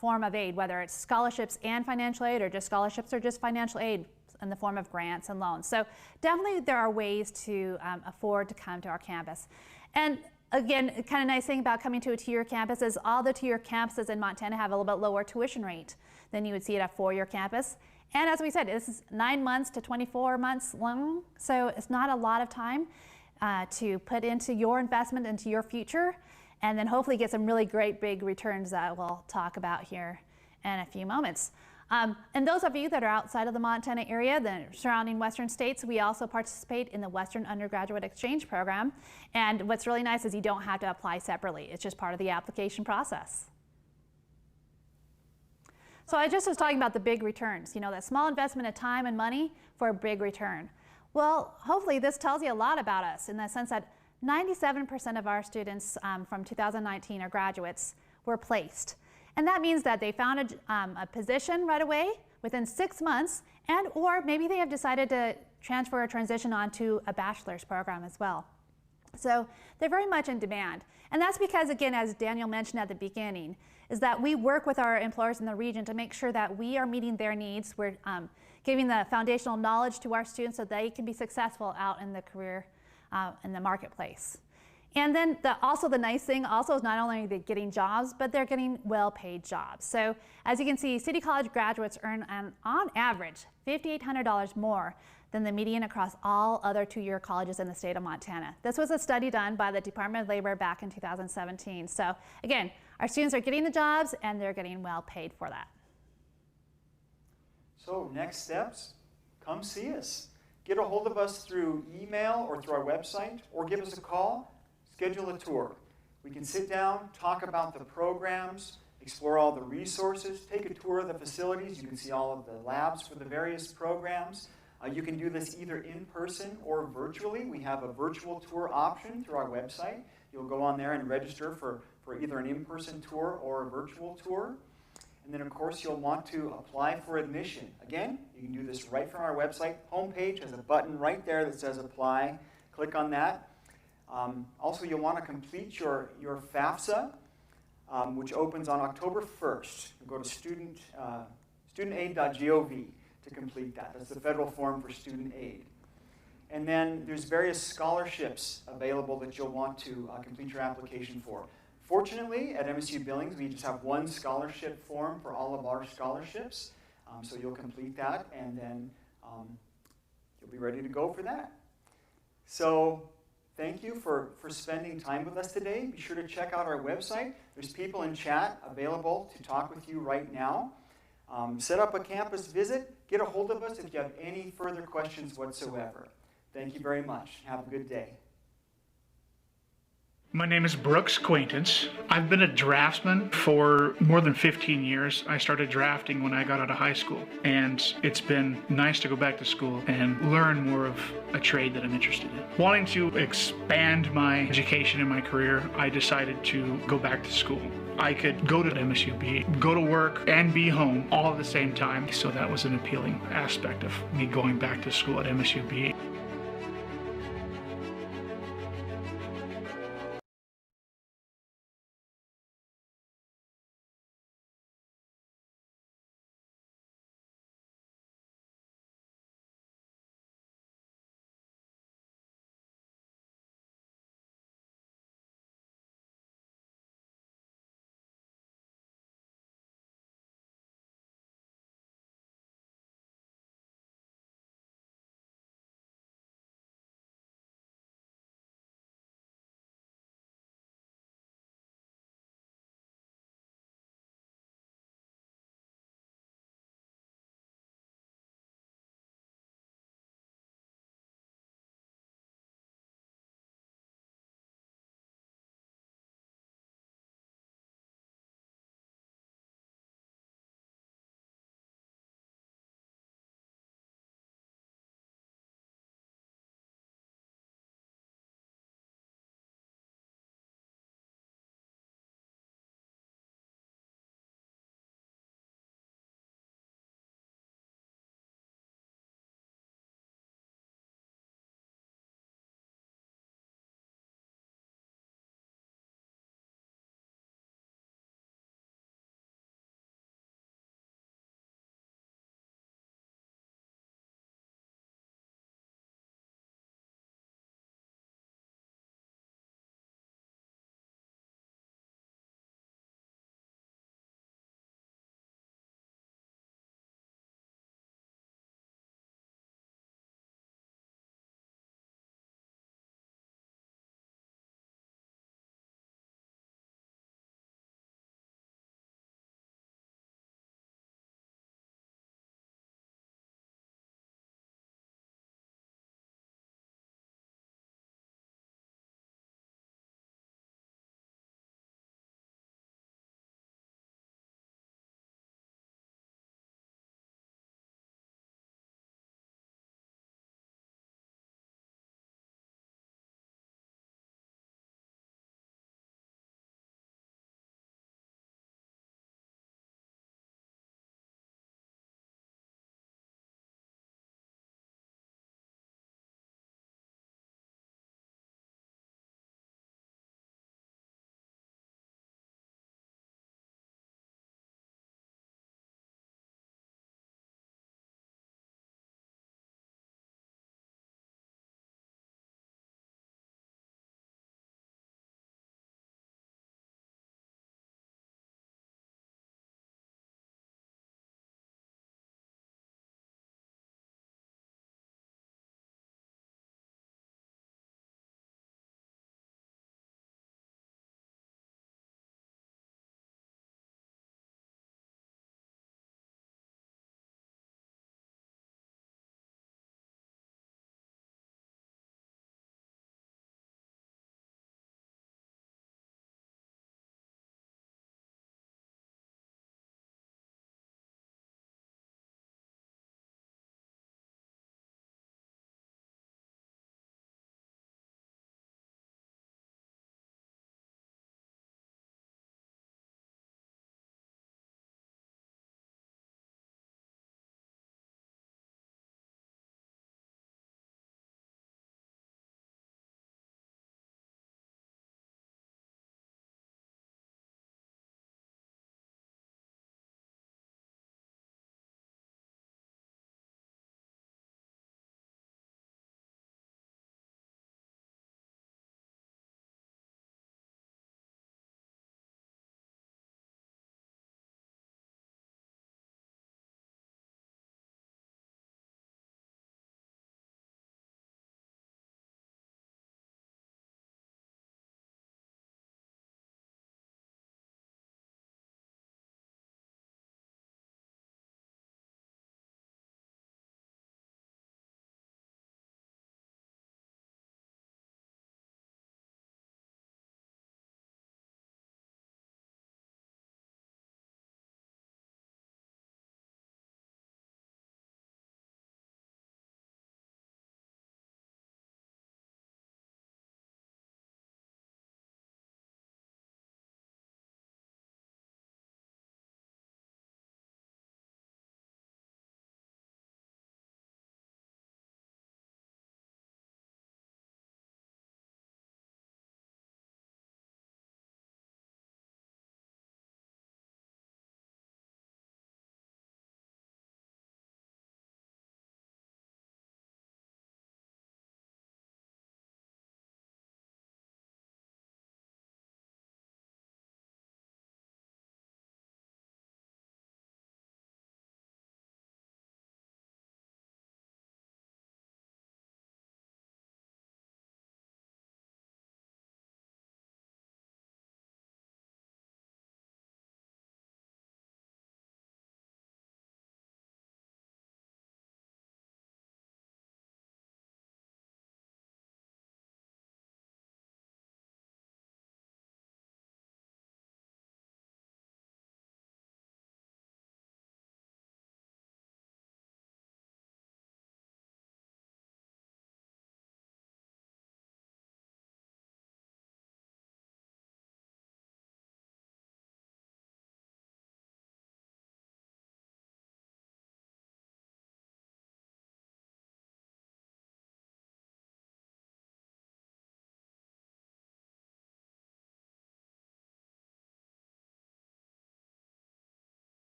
form of aid, whether it's scholarships and financial aid, or just scholarships or just financial aid in the form of grants and loans. So definitely there are ways to afford to come to our campus. And again, kind of nice thing about coming to a two-year campus is all the two-year campuses in Montana have a little bit lower tuition rate than you would see at a 4-year campus. And as we said, this is 9 months to 24 months long, so it's not a lot of time to put into your investment, into your future, and then hopefully get some really great big returns that we'll talk about here in a few moments. And those of you that are outside of the Montana area, the surrounding western states, we also participate in the Western Undergraduate Exchange Program. And what's really nice is you don't have to apply separately. It's just part of the application process. So I just was talking about the big returns, that small investment of time and money for a big return. Well, hopefully this tells you a lot about us in the sense that 97% of our students from 2019 are graduates were placed. And that means that they found a position right away within 6 months, and or maybe they have decided to transfer or transition onto a bachelor's program as well. So they're very much in demand. And that's because, again, as Daniel mentioned at the beginning, is that we work with our employers in the region to make sure that we are meeting their needs. We're giving the foundational knowledge to our students so they can be successful out in the career in the marketplace. And then also the nice thing also is not only are they getting jobs, but they're getting well-paid jobs. So as you can see, City College graduates earn on average $5,800 more than the median across all other two-year colleges in the state of Montana. This was a study done by the Department of Labor back in 2017. So again, our students are getting the jobs and they're getting well paid for that. So next steps, come see us. Get a hold of us through email or through our website, or give us a call, schedule a tour. We can sit down, talk about the programs, explore all the resources, take a tour of the facilities. You can see all of the labs for the various programs. You can do this either in person or virtually. We have a virtual tour option through our website. You'll go on there and register for either an in-person tour or a virtual tour. And then, of course, you'll want to apply for admission. Again, you can do this right from our website. Homepage has a button right there that says Apply. Click on that. Also, you'll want to complete your FAFSA, which opens on October 1st. You'll go to studentaid.gov to complete that. That's the federal form for student aid. And then there's various scholarships available that you'll want to complete your application for. Fortunately, at MSU Billings, we just have one scholarship form for all of our scholarships. So you'll complete that, and then you'll be ready to go for that. So thank you for spending time with us today. Be sure to check out our website. There's people in chat available to talk with you right now. Set up a campus visit. Get a hold of us if you have any further questions whatsoever. Thank you very much. Have a good day. My name is Brooks Quaintance. I've been a draftsman for more than 15 years. I started drafting when I got out of high school, and it's been nice to go back to school and learn more of a trade that I'm interested in. Wanting to expand my education and my career, I decided to go back to school. I could go to MSUB, go to work, and be home all at the same time, so that was an appealing aspect of me going back to school at MSUB.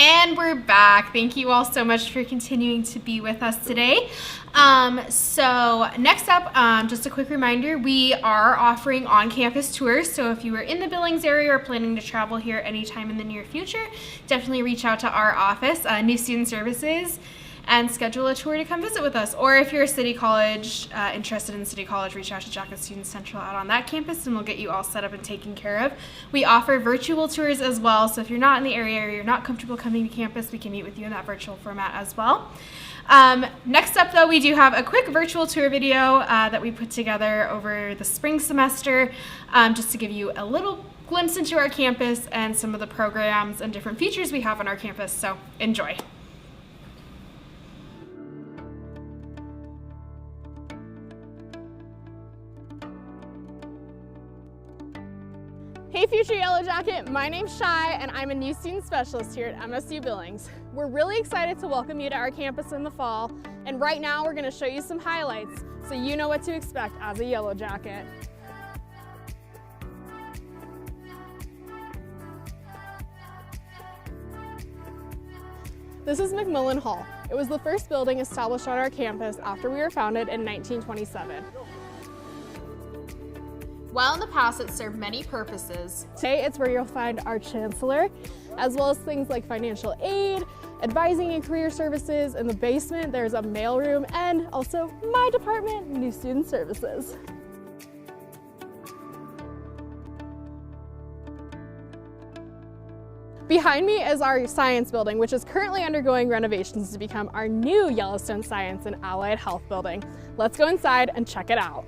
And we're back. Thank you all so much for continuing to be with us today. So next up, just a quick reminder, we are offering on-campus tours. So if you are in the Billings area or planning to travel here anytime in the near future, definitely reach out to our office, New Student Services, and schedule a tour to come visit with us. Or if you're a City College, interested in City College, reach out to Jacket Student Central out on that campus and we'll get you all set up and taken care of. We offer virtual tours as well, so if you're not in the area or you're not comfortable coming to campus, we can meet with you in that virtual format as well. Next up though, we do have a quick virtual tour video that we put together over the spring semester, just to give you a little glimpse into our campus and some of the programs and different features we have on our campus, so enjoy. Hey Future Yellow Jacket, my name's Shai and I'm a new student specialist here at MSU Billings. We're really excited to welcome you to our campus in the fall, and right now we're going to show you some highlights so you know what to expect as a Yellow Jacket. This is McMillan Hall. It was the first building established on our campus after we were founded in 1927. While in the past it served many purposes, today it's where you'll find our chancellor, as well as things like financial aid, advising and career services. In the basement there's a mailroom and also my department, New Student Services. Behind me is our science building, which is currently undergoing renovations to become our new Yellowstone Science and Allied Health building. Let's go inside and check it out.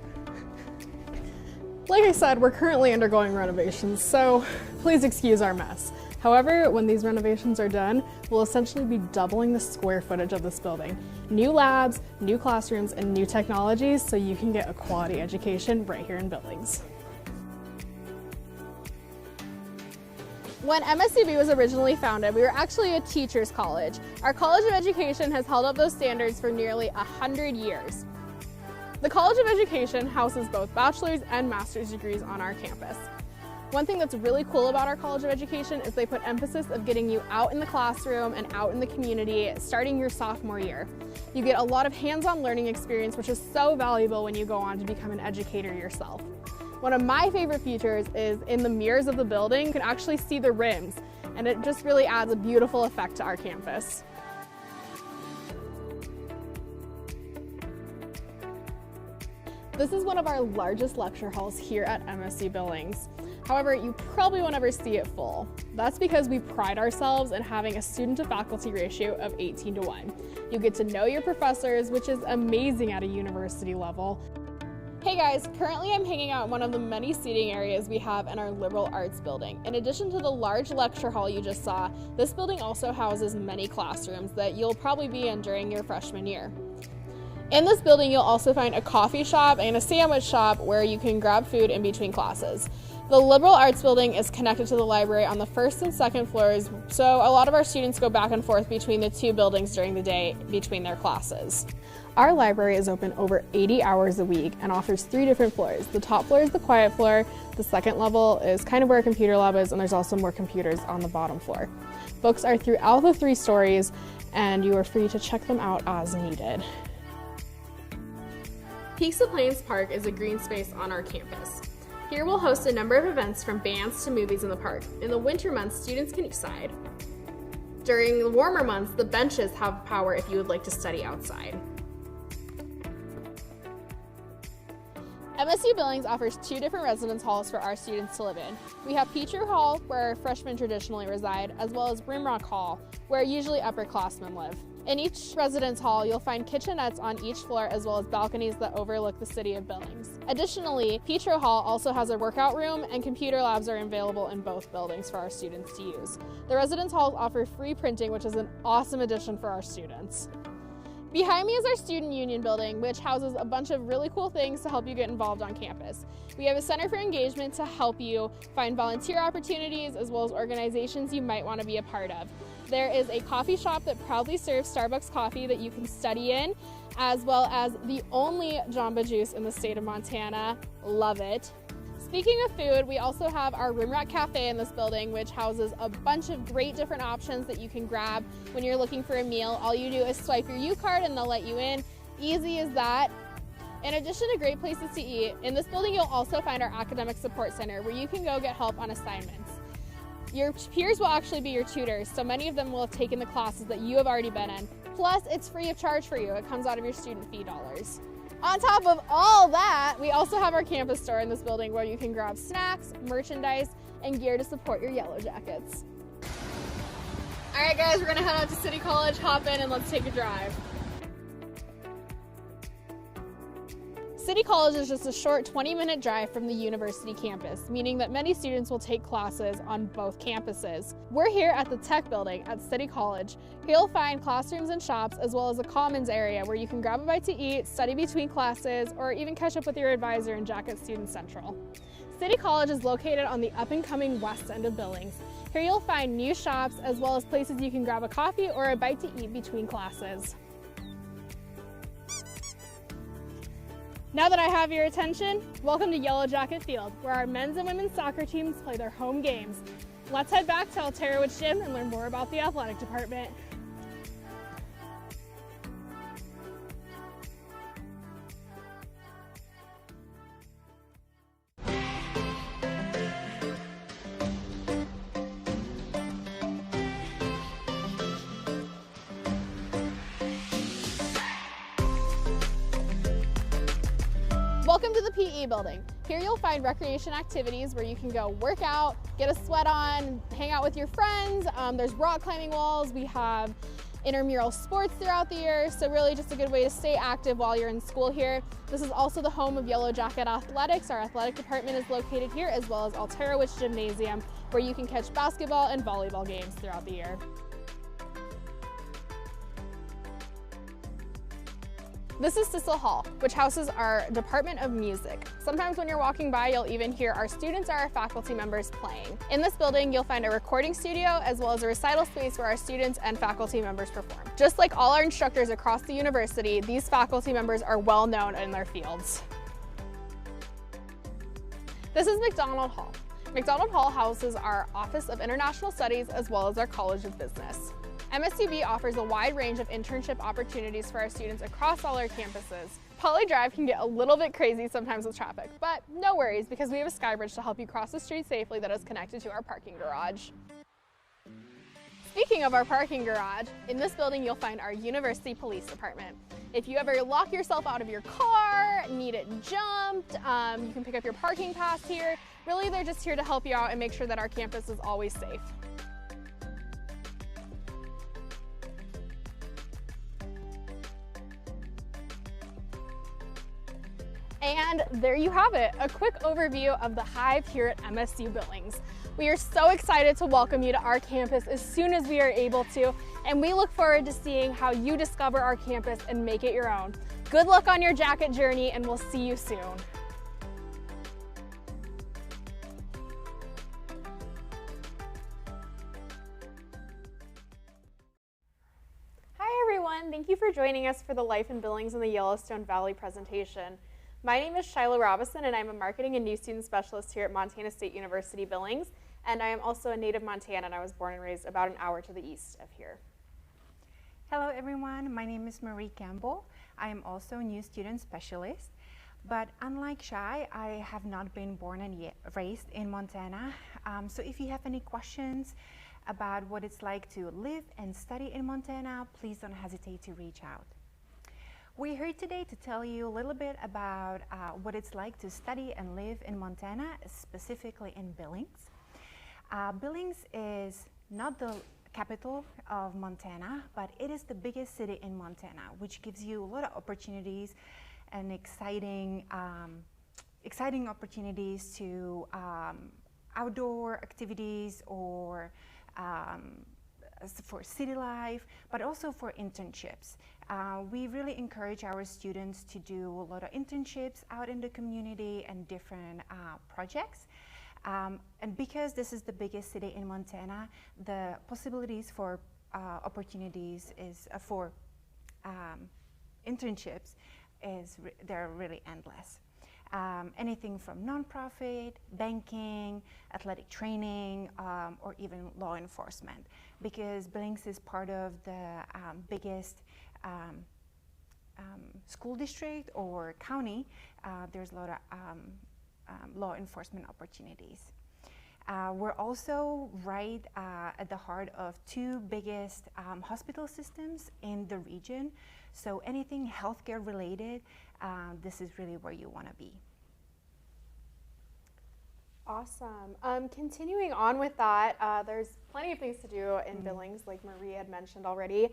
Like I said, we're currently undergoing renovations, so please excuse our mess. However, when these renovations are done, we'll essentially be doubling the square footage of this building. New labs, new classrooms, and new technologies so you can get a quality education right here in Billings. When MSUB was originally founded, we were actually a teacher's college. Our College of Education has held up those standards for nearly 100 years. The College of Education houses both bachelor's and master's degrees on our campus. One thing that's really cool about our College of Education is they put emphasis of getting you out in the classroom and out in the community starting your sophomore year. You get a lot of hands-on learning experience, which is so valuable when you go on to become an educator yourself. One of my favorite features is in the mirrors of the building, you can actually see the rims, and it just really adds a beautiful effect to our campus. This is one of our largest lecture halls here at MSU Billings. However, you probably won't ever see it full. That's because we pride ourselves in having a student to faculty ratio of 18:1. You get to know your professors, which is amazing at a university level. Hey guys, currently I'm hanging out in one of the many seating areas we have in our liberal arts building. In addition to the large lecture hall you just saw, this building also houses many classrooms that you'll probably be in during your freshman year. In this building, you'll also find a coffee shop and a sandwich shop where you can grab food in between classes. The liberal arts building is connected to the library on the first and second floors, so a lot of our students go back and forth between the two buildings during the day between their classes. Our library is open over 80 hours a week and offers 3 different floors. The top floor is the quiet floor, the second level is kind of where a computer lab is, and there's also more computers on the bottom floor. Books are throughout the 3 stories, and you are free to check them out as needed. Peaks of Plains Park is a green space on our campus. Here we'll host a number of events from bands to movies in the park. In the winter months, students can outside. During the warmer months, the benches have power if you would like to study outside. MSU Billings offers 2 different residence halls for our students to live in. We have Petrie Hall, where freshmen traditionally reside, as well as Brimrock Hall, where usually upperclassmen live. In each residence hall, you'll find kitchenettes on each floor as well as balconies that overlook the city of Billings. Additionally, Petrie Hall also has a workout room and computer labs are available in both buildings for our students to use. The residence halls offer free printing, which is an awesome addition for our students. Behind me is our Student Union building, which houses a bunch of really cool things to help you get involved on campus. We have a Center for Engagement to help you find volunteer opportunities as well as organizations you might want to be a part of. There is a coffee shop that proudly serves Starbucks coffee that you can study in, as well as the only Jamba Juice in the state of Montana. Love it. Speaking of food, we also have our Room Rack Cafe in this building, which houses a bunch of great different options that you can grab when you're looking for a meal. All you do is swipe your U-card and they'll let you in. Easy as that. In addition to great places to eat, in this building you'll also find our Academic Support Center where you can go get help on assignments. Your peers will actually be your tutors, so many of them will have taken the classes that you have already been in. Plus, it's free of charge for you. It comes out of your student fee dollars. On top of all that, we also have our campus store in this building where you can grab snacks, merchandise, and gear to support your Yellow Jackets. All right, guys, we're gonna head out to City College, hop in, and let's take a drive. City College is just a short 20-minute drive from the university campus, meaning that many students will take classes on both campuses. We're here at the Tech Building at City College. Here you'll find classrooms and shops, as well as a commons area where you can grab a bite to eat, study between classes, or even catch up with your advisor in Jacket Student Central. City College is located on the up-and-coming west end of Billings. Here you'll find new shops, as well as places you can grab a coffee or a bite to eat between classes. Now that I have your attention, welcome to Yellow Jacket Field, where our men's and women's soccer teams play their home games. Let's head back to Alterowitz Gym and learn more about the athletic department. Welcome to the PE building. Here you'll find recreation activities where you can go work out, get a sweat on, hang out with your friends. There's rock climbing walls. We have intramural sports throughout the year, so really just a good way to stay active while you're in school here. This is also the home of Yellow Jacket Athletics. Our athletic department is located here, as well as Alterowitz Gymnasium, where you can catch basketball and volleyball games throughout the year. This is Sissel Hall, which houses our Department of Music. Sometimes when you're walking by, you'll even hear our students or our faculty members playing. In this building, you'll find a recording studio as well as a recital space where our students and faculty members perform. Just like all our instructors across the university, these faculty members are well known in their fields. This is McDonald Hall. McDonald Hall houses our Office of International Studies as well as our College of Business. MSUB offers a wide range of internship opportunities for our students across all our campuses. Poly Drive can get a little bit crazy sometimes with traffic, but no worries because we have a sky bridge to help you cross the street safely that is connected to our parking garage. Speaking of our parking garage, in this building you'll find our University Police Department. If you ever lock yourself out of your car, need it jumped, you can pick up your parking pass here. Really, they're just here to help you out and make sure that our campus is always safe. And there you have it, a quick overview of the Hive here at MSU Billings. We are so excited to welcome you to our campus as soon as we are able to, and we look forward to seeing how you discover our campus and make it your own. Good luck on your jacket journey, and we'll see you soon. Hi everyone, thank you for joining us for the Life in Billings and the Yellowstone Valley presentation. My name is Shiloh Robison, and I'm a Marketing and New Student Specialist here at Montana State University Billings, and I am also a native Montanan. I was born and raised about an hour to the east of here. Hello everyone, my name is Marie Campbell. I am also a New Student Specialist, but unlike Shai, I have not been born and raised in Montana. So if you have any questions about what it's like to live and study in Montana, please don't hesitate to reach out. We're here today to tell you a little bit about what it's like to study and live in Montana, specifically in Billings. Billings is not the capital of Montana, but it is the biggest city in Montana, which gives you a lot of opportunities and exciting opportunities to outdoor activities or for city life, but also for internships. We really encourage our students to do a lot of internships out in the community and different projects. And because this is the biggest city in Montana, the possibilities for opportunities is for internships they're really endless. anything from nonprofit, banking, athletic training, or even law enforcement, because Billings is part of the biggest school district or county. There's a lot of law enforcement opportunities. We're also right at the heart of two biggest hospital systems in the region. So anything healthcare related, this is really where you want to be. Awesome. Continuing on with that, there's plenty of things to do in Billings, like Marie had mentioned already.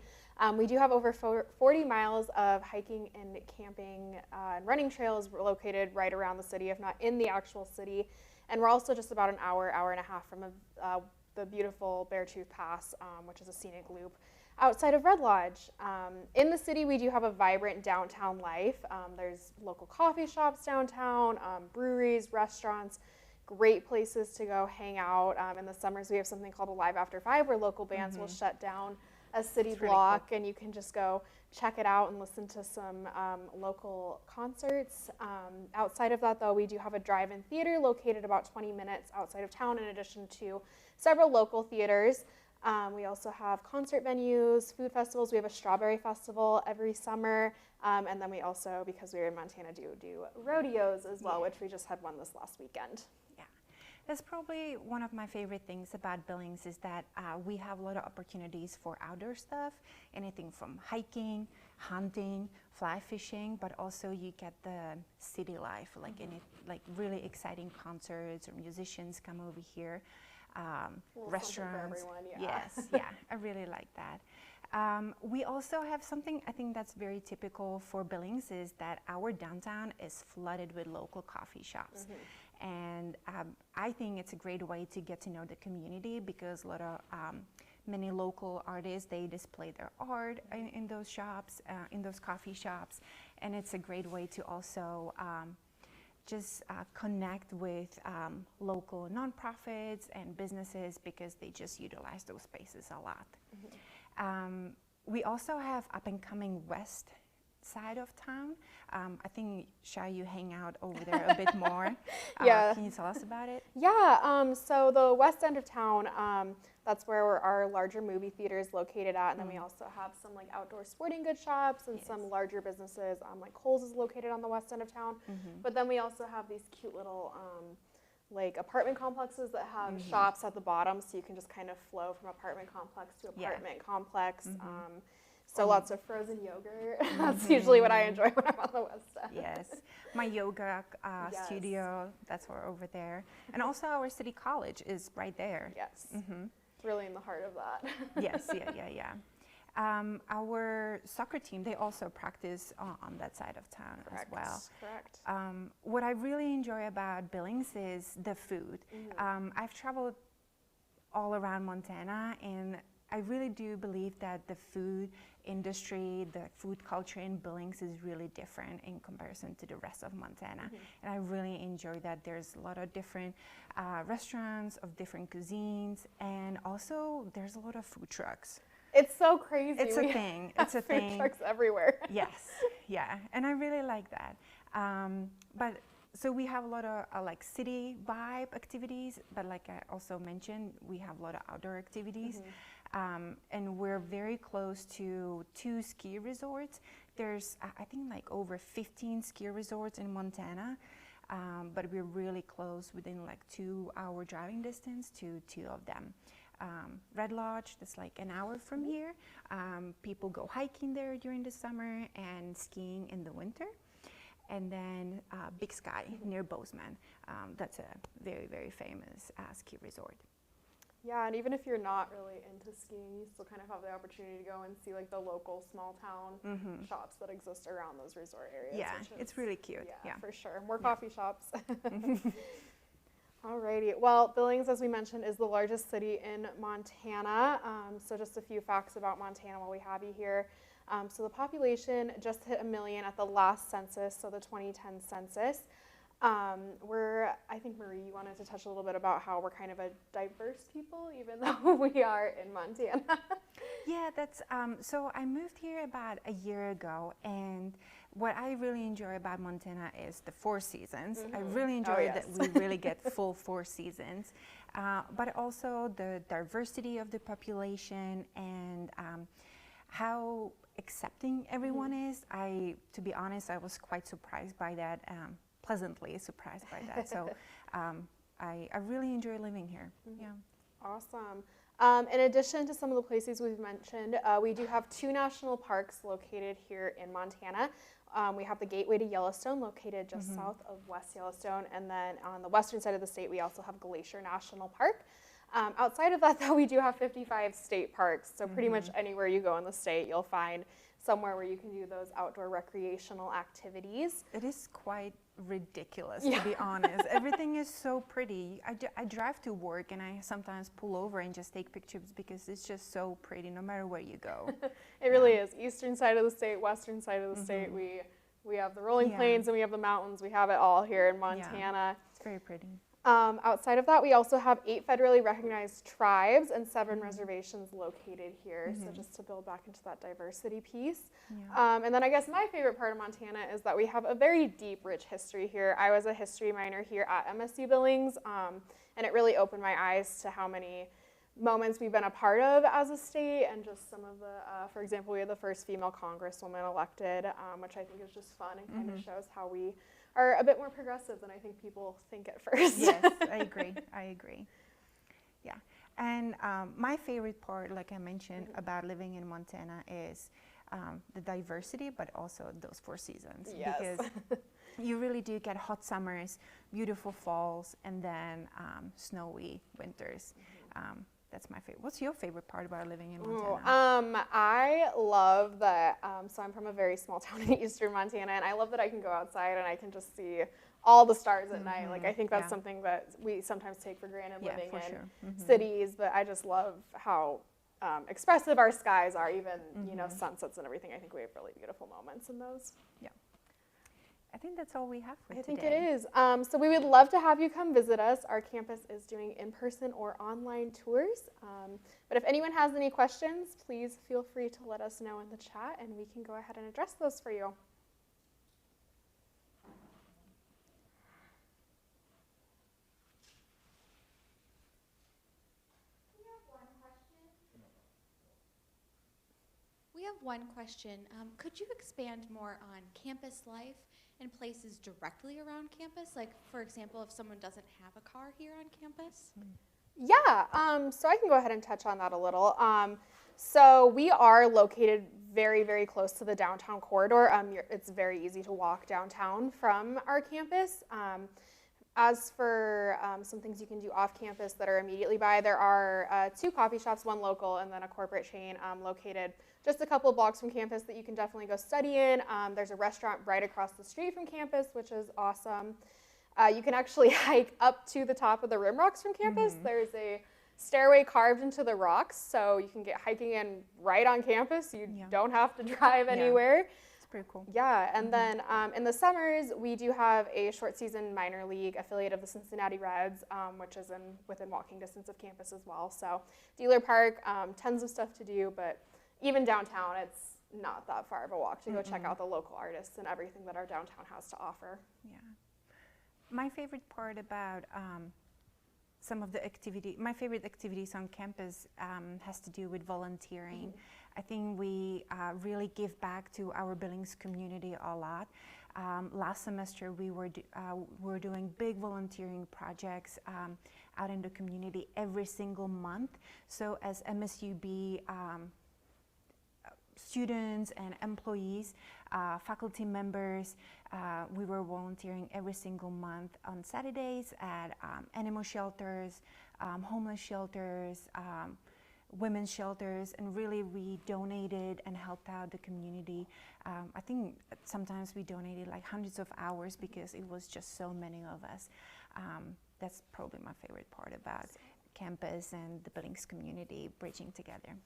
We do have over 40 miles of hiking and camping and running trails located right around the city, if not in the actual city. And we're also just about an hour and a half from the beautiful Beartooth Pass, which is a scenic loop outside of Red Lodge. In the city, we do have a vibrant downtown life. There's local coffee shops downtown, breweries, restaurants, great places to go hang out. In the summers, we have something called Alive After 5, where local bands will shut down a city block, and you can just go check it out and listen to some local concerts. Outside of that, though, we do have a drive-in theater located about 20 minutes outside of town, in addition to several local theaters. We also have concert venues, food festivals. We have a strawberry festival every summer. And then we also, because we're in Montana, do rodeos as well, which we just had one this last weekend. That's probably one of my favorite things about Billings is that we have a lot of opportunities for outdoor stuff, anything from hiking, hunting, fly fishing, but also you get the city life, like like really exciting concerts or musicians come over here, restaurants. For everyone, Yes, yeah, I really like that. We also have something I think that's very typical for Billings is that our downtown is flooded with local coffee shops. And I think it's a great way to get to know the community because a lot of many local artists, they display their art in those shops, in those coffee shops. And it's a great way to also just connect with local nonprofits and businesses because they just utilize those spaces a lot. We also have up and coming west side of town. I think, Shai, you hang out over there a bit more. Can you tell us about it? Yeah, so the west end of town, that's where our larger movie theater is located at, and then we also have some like outdoor sporting goods shops and some larger businesses. Like Kohl's is located on the west end of town, but then we also have these cute little like apartment complexes that have shops at the bottom, so you can just kind of flow from apartment complex to apartment complex. So lots of frozen yogurt. That's usually what I enjoy when I'm on the west end. Yes, my yoga studio, that's over there. And also our city college is right there. Yes, really in the heart of that. Yes, yeah. Our soccer team, they also practice on that side of town as well. Correct. What I really enjoy about Billings is the food. I've traveled all around Montana, and I really do believe that the food industry, the food culture in Billings is really different in comparison to the rest of Montana. And I really enjoy that there's a lot of different restaurants of different cuisines, and also there's a lot of food trucks. It's so crazy. It's a thing. It's a thing. Food trucks everywhere. Yes, yeah, and I really like that. But so we have a lot of like city vibe activities, but like I also mentioned, we have a lot of outdoor activities. And we're very close to 2 ski resorts. There's, I think, like over 15 ski resorts in Montana, but we're really close, within like 2-hour driving distance to 2 of them. Red Lodge, that's like an hour from here. People go hiking there during the summer and skiing in the winter. And then Big Sky near Bozeman. That's a very, very famous ski resort. Yeah, and even if you're not really into skiing, you still kind of have the opportunity to go and see like the local small town shops that exist around those resort areas. Yeah, it's really cute. Yeah, for sure. More coffee shops. Alrighty. Well, Billings, as we mentioned, is the largest city in Montana. So just a few facts about Montana while we have you here. So the population just hit 1 million at the last census, so the 2010 census. I think, Marie, you wanted to touch a little bit about how we're kind of a diverse people, even though we are in Montana. Yeah, that's so I moved here about a year ago, and what I really enjoy about Montana is the 4 seasons. I really enjoy that we really get full 4 seasons, but also the diversity of the population and how accepting everyone is. To be honest, I was quite surprised by that, pleasantly surprised by that. So I really enjoy living here. Yeah. Awesome. In addition to some of the places we've mentioned, we do have 2 national parks located here in Montana. We have the Gateway to Yellowstone, located just south of West Yellowstone, and then on the western side of the state, we also have Glacier National Park. Outside of that, though, we do have 55 state parks, so pretty much anywhere you go in the state, you'll find somewhere where you can do those outdoor recreational activities. It is quite ridiculous, to be honest. Everything is so pretty. I drive to work and I sometimes pull over and just take pictures because it's just so pretty no matter where you go. It really is. Eastern side of the state, western side of the state, we have the rolling plains and we have the mountains. We have it all here in Montana. It's very pretty. Outside of that, we also have 8 federally recognized tribes and 7 reservations located here, so just to build back into that diversity piece. And then I guess my favorite part of Montana is that we have a very deep, rich history here. I was a history minor here at MSU Billings, and it really opened my eyes to how many moments we've been a part of as a state, and just some of the, for example, we had the first female congresswoman elected, which I think is just fun and kind of shows how we are a bit more progressive than I think people think at first. Yes, I agree. Yeah, and my favorite part, like I mentioned, about living in Montana is the diversity, but also those 4 seasons. Yes. Because you really do get hot summers, beautiful falls, and then snowy winters. That's my favorite. What's your favorite part about living in Montana? I love that, so I'm from a very small town in eastern Montana, and I love that I can go outside and I can just see all the stars at night. Like, I think that's something that we sometimes take for granted living in cities, but I just love how expressive our skies are, even, you know, sunsets and everything. I think we have really beautiful moments in those. Yeah. I think that's all we have for today. I think it is. So we would love to have you come visit us. Our campus is doing in-person or online tours. But if anyone has any questions, please feel free to let us know in the chat, and we can go ahead and address those for you. We have one question. Could you expand more on campus life and places directly around campus? Like, for example, if someone doesn't have a car here on campus? Yeah, so I can go ahead and touch on that a little. So we are located very, very close to the downtown corridor. It's very easy to walk downtown from our campus. As for some things you can do off campus that are immediately by, there are 2 coffee shops, 1 local and then a corporate chain located just a couple of blocks from campus that you can definitely go study in. There's a restaurant right across the street from campus, which is awesome. You can actually hike up to the top of the rim rocks from campus. There's a stairway carved into the rocks, so you can get hiking in right on campus. You don't have to drive anywhere. It's pretty cool. Yeah, and then in the summers, we do have a short season minor league affiliate of the Cincinnati Reds, which is within walking distance of campus as well. So Dealer Park, tons of stuff to do, but even downtown, it's not that far of a walk to go check out the local artists and everything that our downtown has to offer. Yeah. My favorite part about some of the my favorite activities on campus has to do with volunteering. I think we really give back to our Billings community a lot. Last semester we were doing big volunteering projects out in the community every single month. So as MSUB students and employees, faculty members, we were volunteering every single month on Saturdays at animal shelters, homeless shelters, women's shelters, and really we donated and helped out the community. I think sometimes we donated like hundreds of hours because it was just so many of us. That's probably my favorite part about campus and the Billings community bridging together.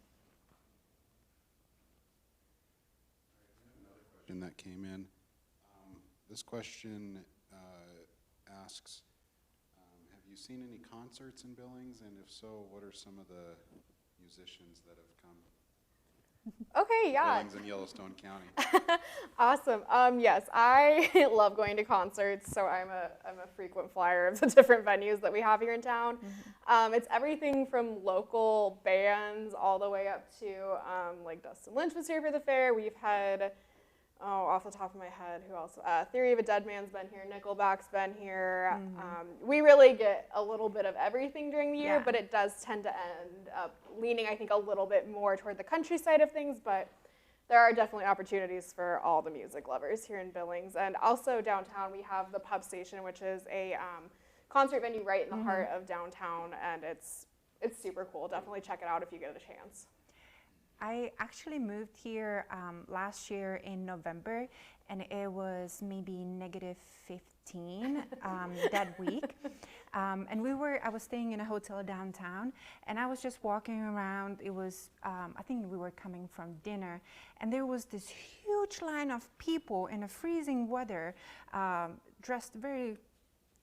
That came in. This question asks, have you seen any concerts in Billings, and if so, what are some of the musicians that have come? Okay, yeah. Billings and Yellowstone County. Awesome. Yes, I love going to concerts, so I'm a frequent flyer of the different venues that we have here in town. It's everything from local bands all the way up to like Dustin Lynch was here for the fair. We've had, off the top of my head, who else? Theory of a Dead Man's been here. Nickelback's been here. We really get a little bit of everything during the year, but it does tend to end up leaning, I think, a little bit more toward the country side of things, but there are definitely opportunities for all the music lovers here in Billings. And also downtown, we have the Pub Station, which is a concert venue right in the heart of downtown, and it's super cool. Definitely check it out if you get a chance. I actually moved here last year in November, and it was maybe -15 that week. And I was staying in a hotel downtown, and I was just walking around. It was, I think we were coming from dinner, and there was this huge line of people in a freezing weather, dressed very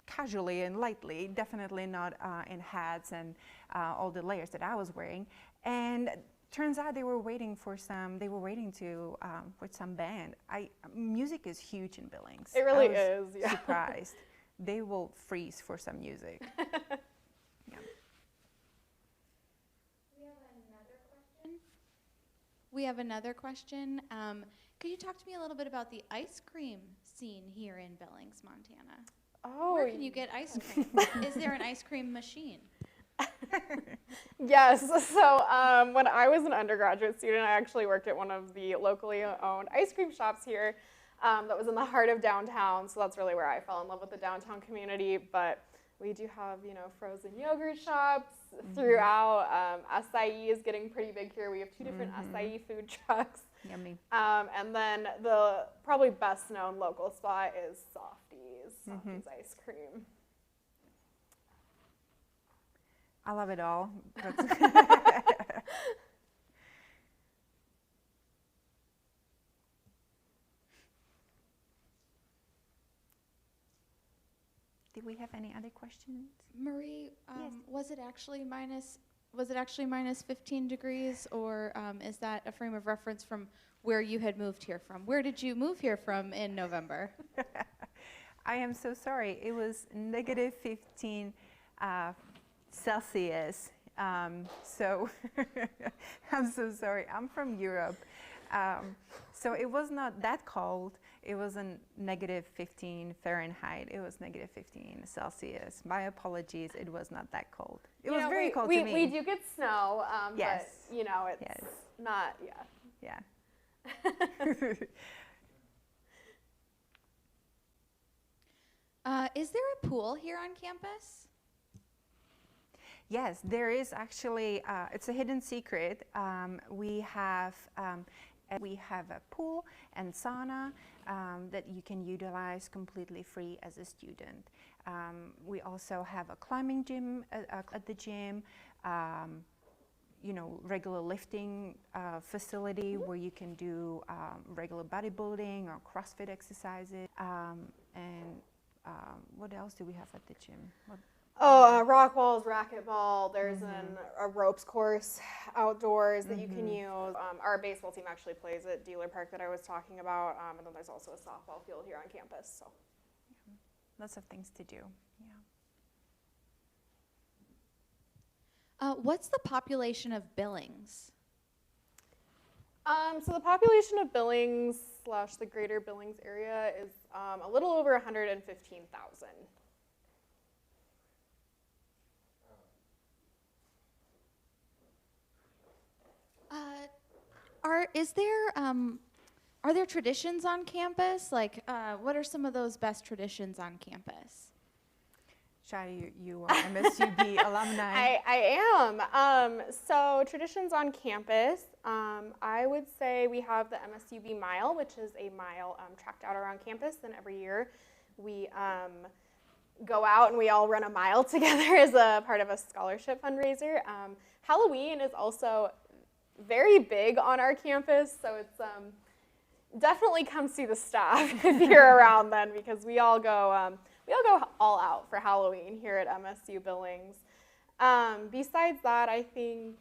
casually and lightly, definitely not in hats and all the layers that I was wearing. And turns out they were waiting for some band. Music is huge in Billings. It really is, yeah. Surprised. They will freeze for some music. Yeah. We have another question. Could you talk to me a little bit about the ice cream scene here in Billings, Montana? Oh. Where can you get ice cream? Is there an ice cream machine? Yes, so when I was an undergraduate student, I actually worked at one of the locally owned ice cream shops here that was in the heart of downtown, so that's really where I fell in love with the downtown community. But we do have, frozen yogurt shops throughout. Acai is getting pretty big here. We have 2 different acai food trucks. Yummy. And then the probably best known local spot is Softy's ice cream. I love it all. Did we have any other questions? Marie, Yes. was it actually minus 15 degrees, or is that a frame of reference from where you had moved here from? Where did you move here from in November? I am so sorry. It was -15 Celsius. So I'm so sorry. I'm from Europe. So it was not that cold. It wasn't -15 Fahrenheit. It was -15 Celsius. My apologies. It was not that cold. It was very cold to me. We do get snow, yes. but it's not, Yeah. Is there a pool here on campus? Yes, there is actually. It's a hidden secret. We have a pool and sauna that you can utilize completely free as a student. We also have a climbing gym at the gym. Regular lifting facility where you can do regular bodybuilding or CrossFit exercises. What else do we have at the gym? Rock walls, racquetball. There's a ropes course outdoors that you can use. Our baseball team actually plays at Dealer Park that I was talking about, and then there's also a softball field here on campus. So, lots of things to do. Yeah. What's the population of Billings? So the population of Billings / the greater Billings area is a little over 115,000. Are there traditions on campus? Like, what are some of those best traditions on campus? Shai, you are MSUB alumni. I am. So traditions on campus, I would say we have the MSUB Mile, which is a mile tracked out around campus, and every year we go out and we all run a mile together as a part of a scholarship fundraiser. Halloween is also very big on our campus, so it's definitely come see the staff if you're around then, because we all go all out for Halloween here at MSU Billings. Besides that, I think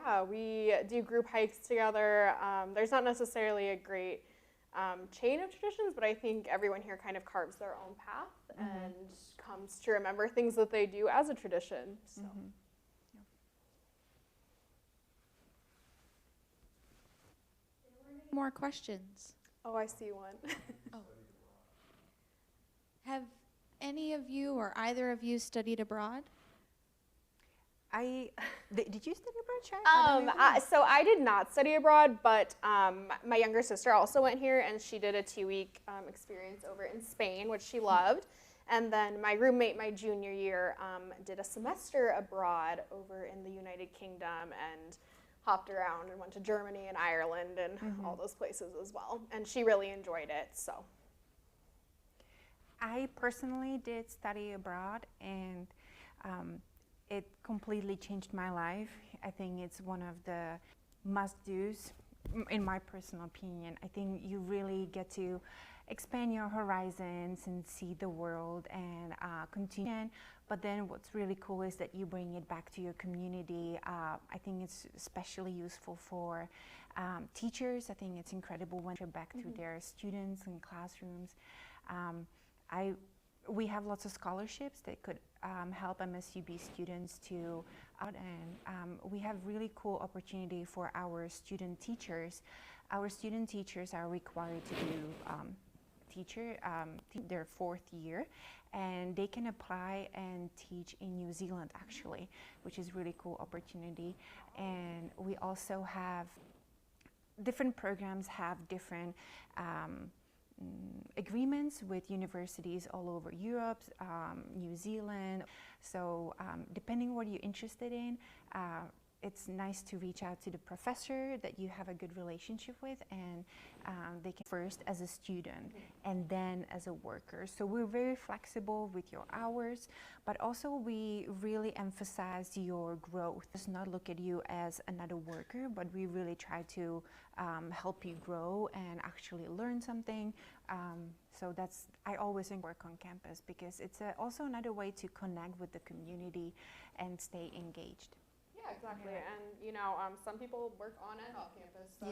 Yeah, we do group hikes together. There's not necessarily a great chain of traditions, but I think everyone here kind of carves their own path and comes to remember things that they do as a tradition. So. More questions? Oh, I see one. Have any of you or either of you studied abroad? Did you study abroad, Shai? So I did not study abroad, but my younger sister also went here, and she did a 2-week experience over in Spain, which she loved. And then my roommate, my junior year, did a semester abroad over in the United Kingdom and hopped around and went to Germany and Ireland and all those places as well. And she really enjoyed it, so. I personally did study abroad, and it completely changed my life. I think it's one of the must-dos, in my personal opinion. I think you really get to expand your horizons and see the world and continue. But then what's really cool is that you bring it back to your community. I think it's especially useful for teachers. I think it's incredible when they're back to their students and classrooms. We have lots of scholarships that could help MSUB students to out, and we have really cool opportunity for our student teachers. Our student teachers are required to do their 4th year, and they can apply and teach in New Zealand actually, which is really cool opportunity. And we also have different programs have different agreements with universities all over Europe, New Zealand. So depending what you're interested in, it's nice to reach out to the professor that you have a good relationship with, and they can first as a student and then as a worker. So we're very flexible with your hours, but also we really emphasize your growth. Just not look at you as another worker, but we really try to help you grow and actually learn something. So I always work on campus because it's also another way to connect with the community and stay engaged. Yeah, exactly. And some people work on and off campus, so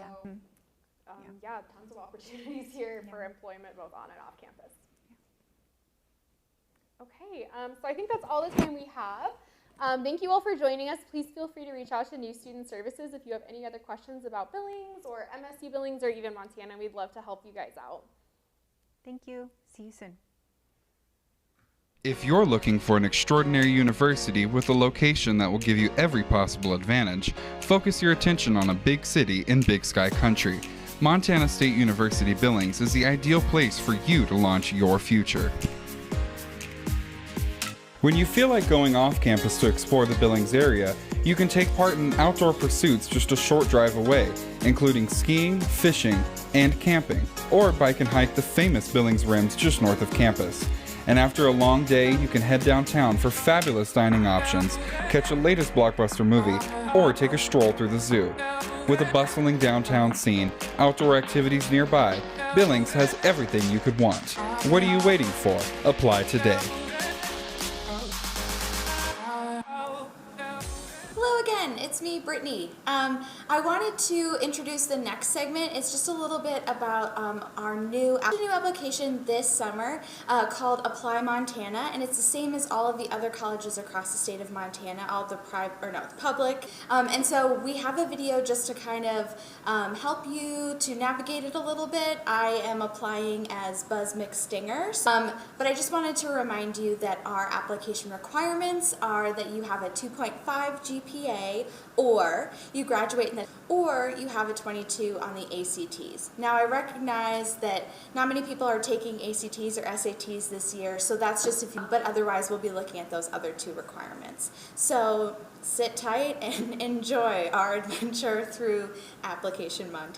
tons of opportunities here for employment both on and off campus. Okay, so I think that's all the time we have. Thank you all for joining us. Please feel free to reach out to New Student Services if you have any other questions about Billings or MSU Billings or even Montana. We'd love to help you guys out. Thank you. See you soon. If you're looking for an extraordinary university with a location that will give you every possible advantage, focus your attention on a big city in Big Sky Country. Montana State University Billings is the ideal place for you to launch your future. When you feel like going off campus to explore the Billings area, you can take part in outdoor pursuits just a short drive away, including skiing, fishing, and camping, or bike and hike the famous Billings Rims just north of campus. And after a long day, you can head downtown for fabulous dining options, catch a latest blockbuster movie, or take a stroll through the zoo. With a bustling downtown scene, outdoor activities nearby, Billings has everything you could want. What are you waiting for? Apply today. Hello again, it's me, Brittany. I wanted to introduce the next segment. It's just a little bit about our new application this summer called Apply Montana, and it's the same as all of the other colleges across the state of Montana, all of the public. And so we have a video just to kind of help you to navigate it a little bit. I am applying as Buzz McStingers, but I just wanted to remind you that our application requirements are that you have a 2.5 GPA, or you graduate or you have a 22 on the ACTs. Now I recognize that not many people are taking ACTs or SATs this year, so that's just but otherwise we'll be looking at those other 2 requirements. So sit tight and enjoy our adventure through Application Montana.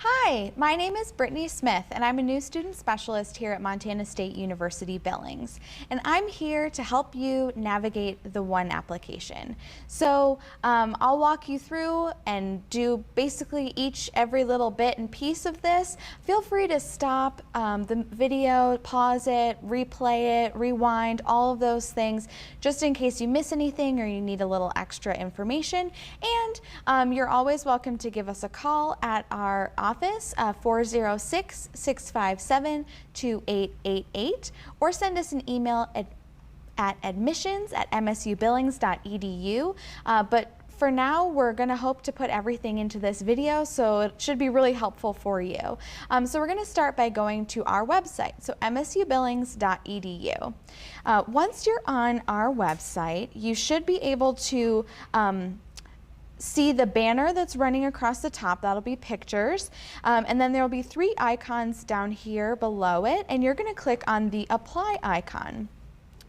Hi, my name is Brittany Smith, and I'm a new student specialist here at Montana State University Billings. And I'm here to help you navigate the ONE application. So I'll walk you through and do basically every little bit and piece of this. Feel free to stop the video, pause it, replay it, rewind, all of those things, just in case you miss anything or you need a little extra information. And you're always welcome to give us a call at our office, 406-657-2888, or send us an email at admissions@msubillings.edu. But for now, we're going to hope to put everything into this video, so it should be really helpful for you. So we're going to start by going to our website, so msubillings.edu. Once you're on our website, you should be able to see the banner that's running across the top. That'll be pictures, and then there will be 3 icons down here below it, and you're going to click on the apply icon.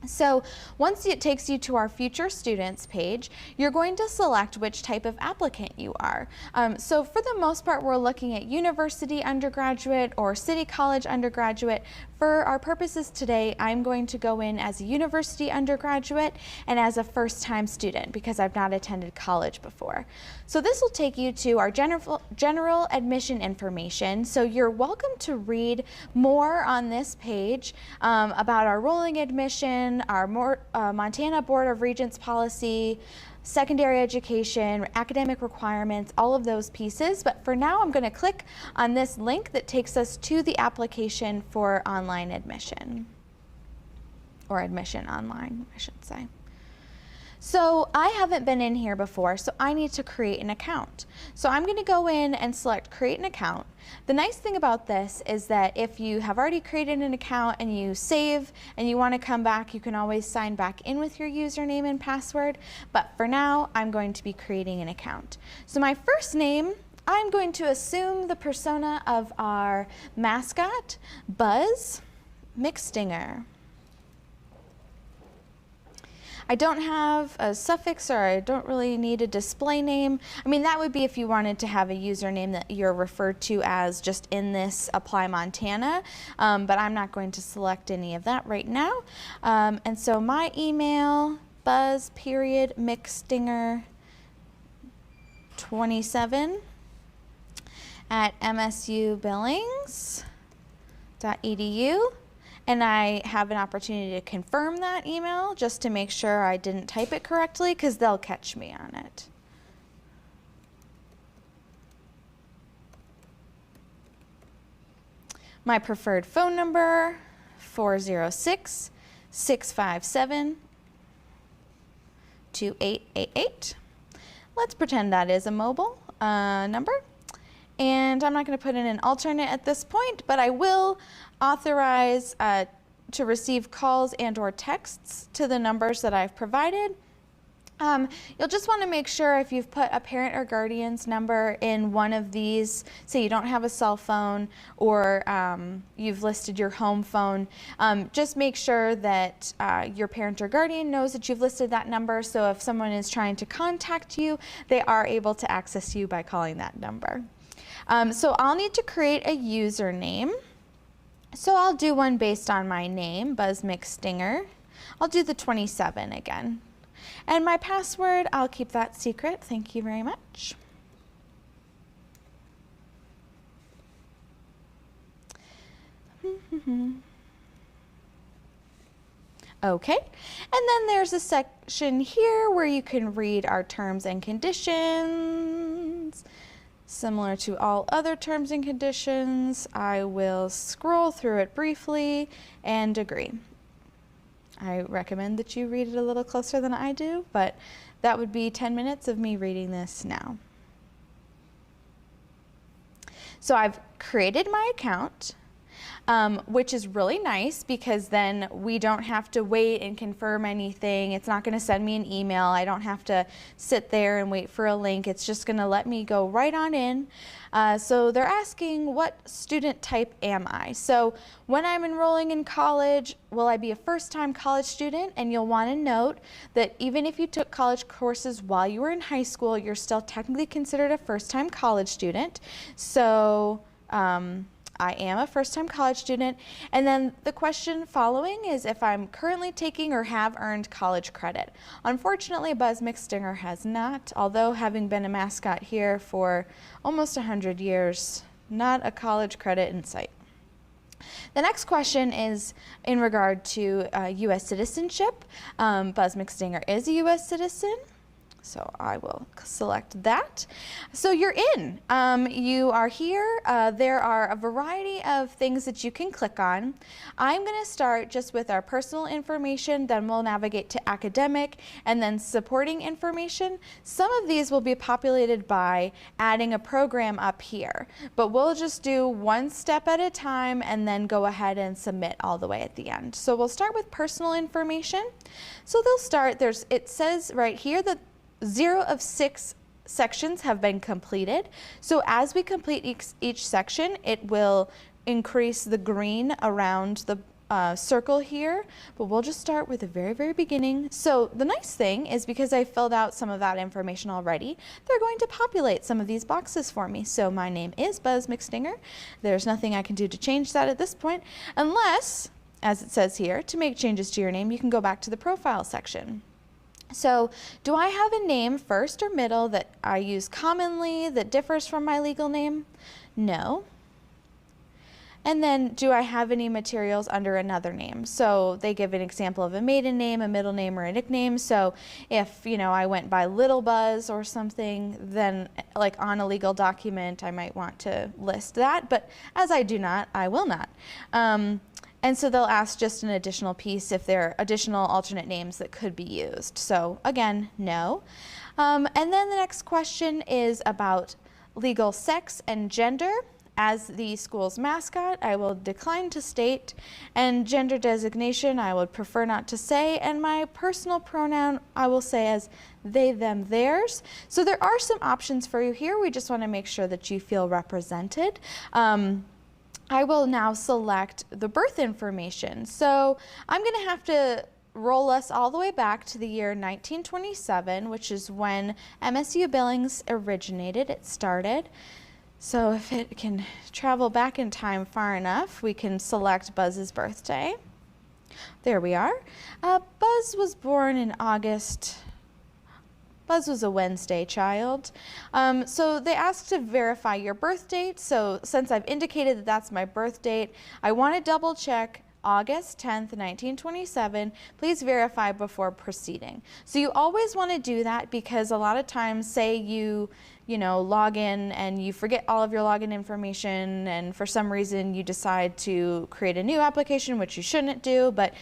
So once it takes you to our future students page, you're going to select which type of applicant you are. So for the most part, we're looking at university undergraduate or city college undergraduate. For our purposes today, I'm going to go in as a university undergraduate and as a first-time student because I've not attended college before. So this will take you to our general admission information. So you're welcome to read more on this page about our rolling admission, our Montana Board of Regents policy, secondary education, academic requirements, all of those pieces. But for now, I'm going to click on this link that takes us to the application for online admission, or admission online, I should say. So I haven't been in here before, so I need to create an account. So I'm going to go in and select create an account. The nice thing about this is that if you have already created an account and you save and you want to come back, you can always sign back in with your username and password. But for now, I'm going to be creating an account. So my first name, I'm going to assume the persona of our mascot, Buzz McStinger. I don't have a suffix, or I don't really need a display name. I mean, that would be if you wanted to have a username that you're referred to as just in this Apply Montana, but I'm not going to select any of that right now. And so my email, buzz.mcstinger27 at msubillings.edu. And I have an opportunity to confirm that email just to make sure I didn't type it correctly, because they'll catch me on it. My preferred phone number, 406-657-2888. Let's pretend that is a mobile number. And I'm not going to put in an alternate at this point, but I will authorize to receive calls and or texts to the numbers that I've provided. You'll just want to make sure if you've put a parent or guardian's number in one of these, say you don't have a cell phone, or you've listed your home phone, just make sure that your parent or guardian knows that you've listed that number, so if someone is trying to contact you, they are able to access you by calling that number. So I'll need to create a username. So I'll do one based on my name, Buzz McStinger. I'll do the 27 again. And my password, I'll keep that secret. Thank you very much. Okay, and then there's a section here where you can read our terms and conditions. Similar to all other terms and conditions, I will scroll through it briefly and agree. I recommend that you read it a little closer than I do, but that would be 10 minutes of me reading this now. So I've created my account, which is really nice because then we don't have to wait and confirm anything. It's not going to send me an email. I don't have to sit there and wait for a link. It's just going to let me go right on in. So they're asking, what student type am I? So when I'm enrolling in college, will I be a first-time college student? And you'll want to note that even if you took college courses while you were in high school, you're still technically considered a first-time college student. So I am a first-time college student. And then the question following is if I'm currently taking or have earned college credit. Unfortunately, Buzz McStinger has not, although having been a mascot here for almost 100 years, not a college credit in sight. The next question is in regard to U.S. citizenship. Buzz McStinger is a U.S. citizen. So I will select that. So you're in. You are here. There are a variety of things that you can click on. I'm going to start just with our personal information, then we'll navigate to academic, and then supporting information. Some of these will be populated by adding a program up here, but we'll just do one step at a time and then go ahead and submit all the way at the end. So we'll start with personal information. So they'll start, it says right here that 0 of 6 sections have been completed. So as we complete each section, it will increase the green around the circle here, but we'll just start with the very, very beginning. So the nice thing is because I filled out some of that information already, they're going to populate some of these boxes for me. So my name is Buzz McStinger. There's nothing I can do to change that at this point, unless, as it says here, to make changes to your name, you can go back to the profile section. So do I have a name first or middle that I use commonly that differs from my legal name? No. And then do I have any materials under another name? So they give an example of a maiden name, a middle name, or a nickname. So if, I went by Little Buzz or something, then like on a legal document, I might want to list that. But as I do not, I will not. And so they'll ask just an additional piece if there are additional alternate names that could be used. So again, no. And then the next question is about legal sex and gender. As the school's mascot, I will decline to state, and gender designation I would prefer not to say, and my personal pronoun I will say as they, them, theirs. So there are some options for you here. We just want to make sure that you feel represented. I will now select the birth information. So I'm going to have to roll us all the way back to the year 1927, which is when MSU Billings originated. It started. So if it can travel back in time far enough, we can select Buzz's birthday. There we are. Buzz was born in August. Buzz was a Wednesday child. So they asked to verify your birth date. So since I've indicated that that's my birth date, I want to double check August 10th, 1927. Please verify before proceeding. So you always want to do that because a lot of times, say you log in and you forget all of your login information and for some reason you decide to create a new application, which you shouldn't do, but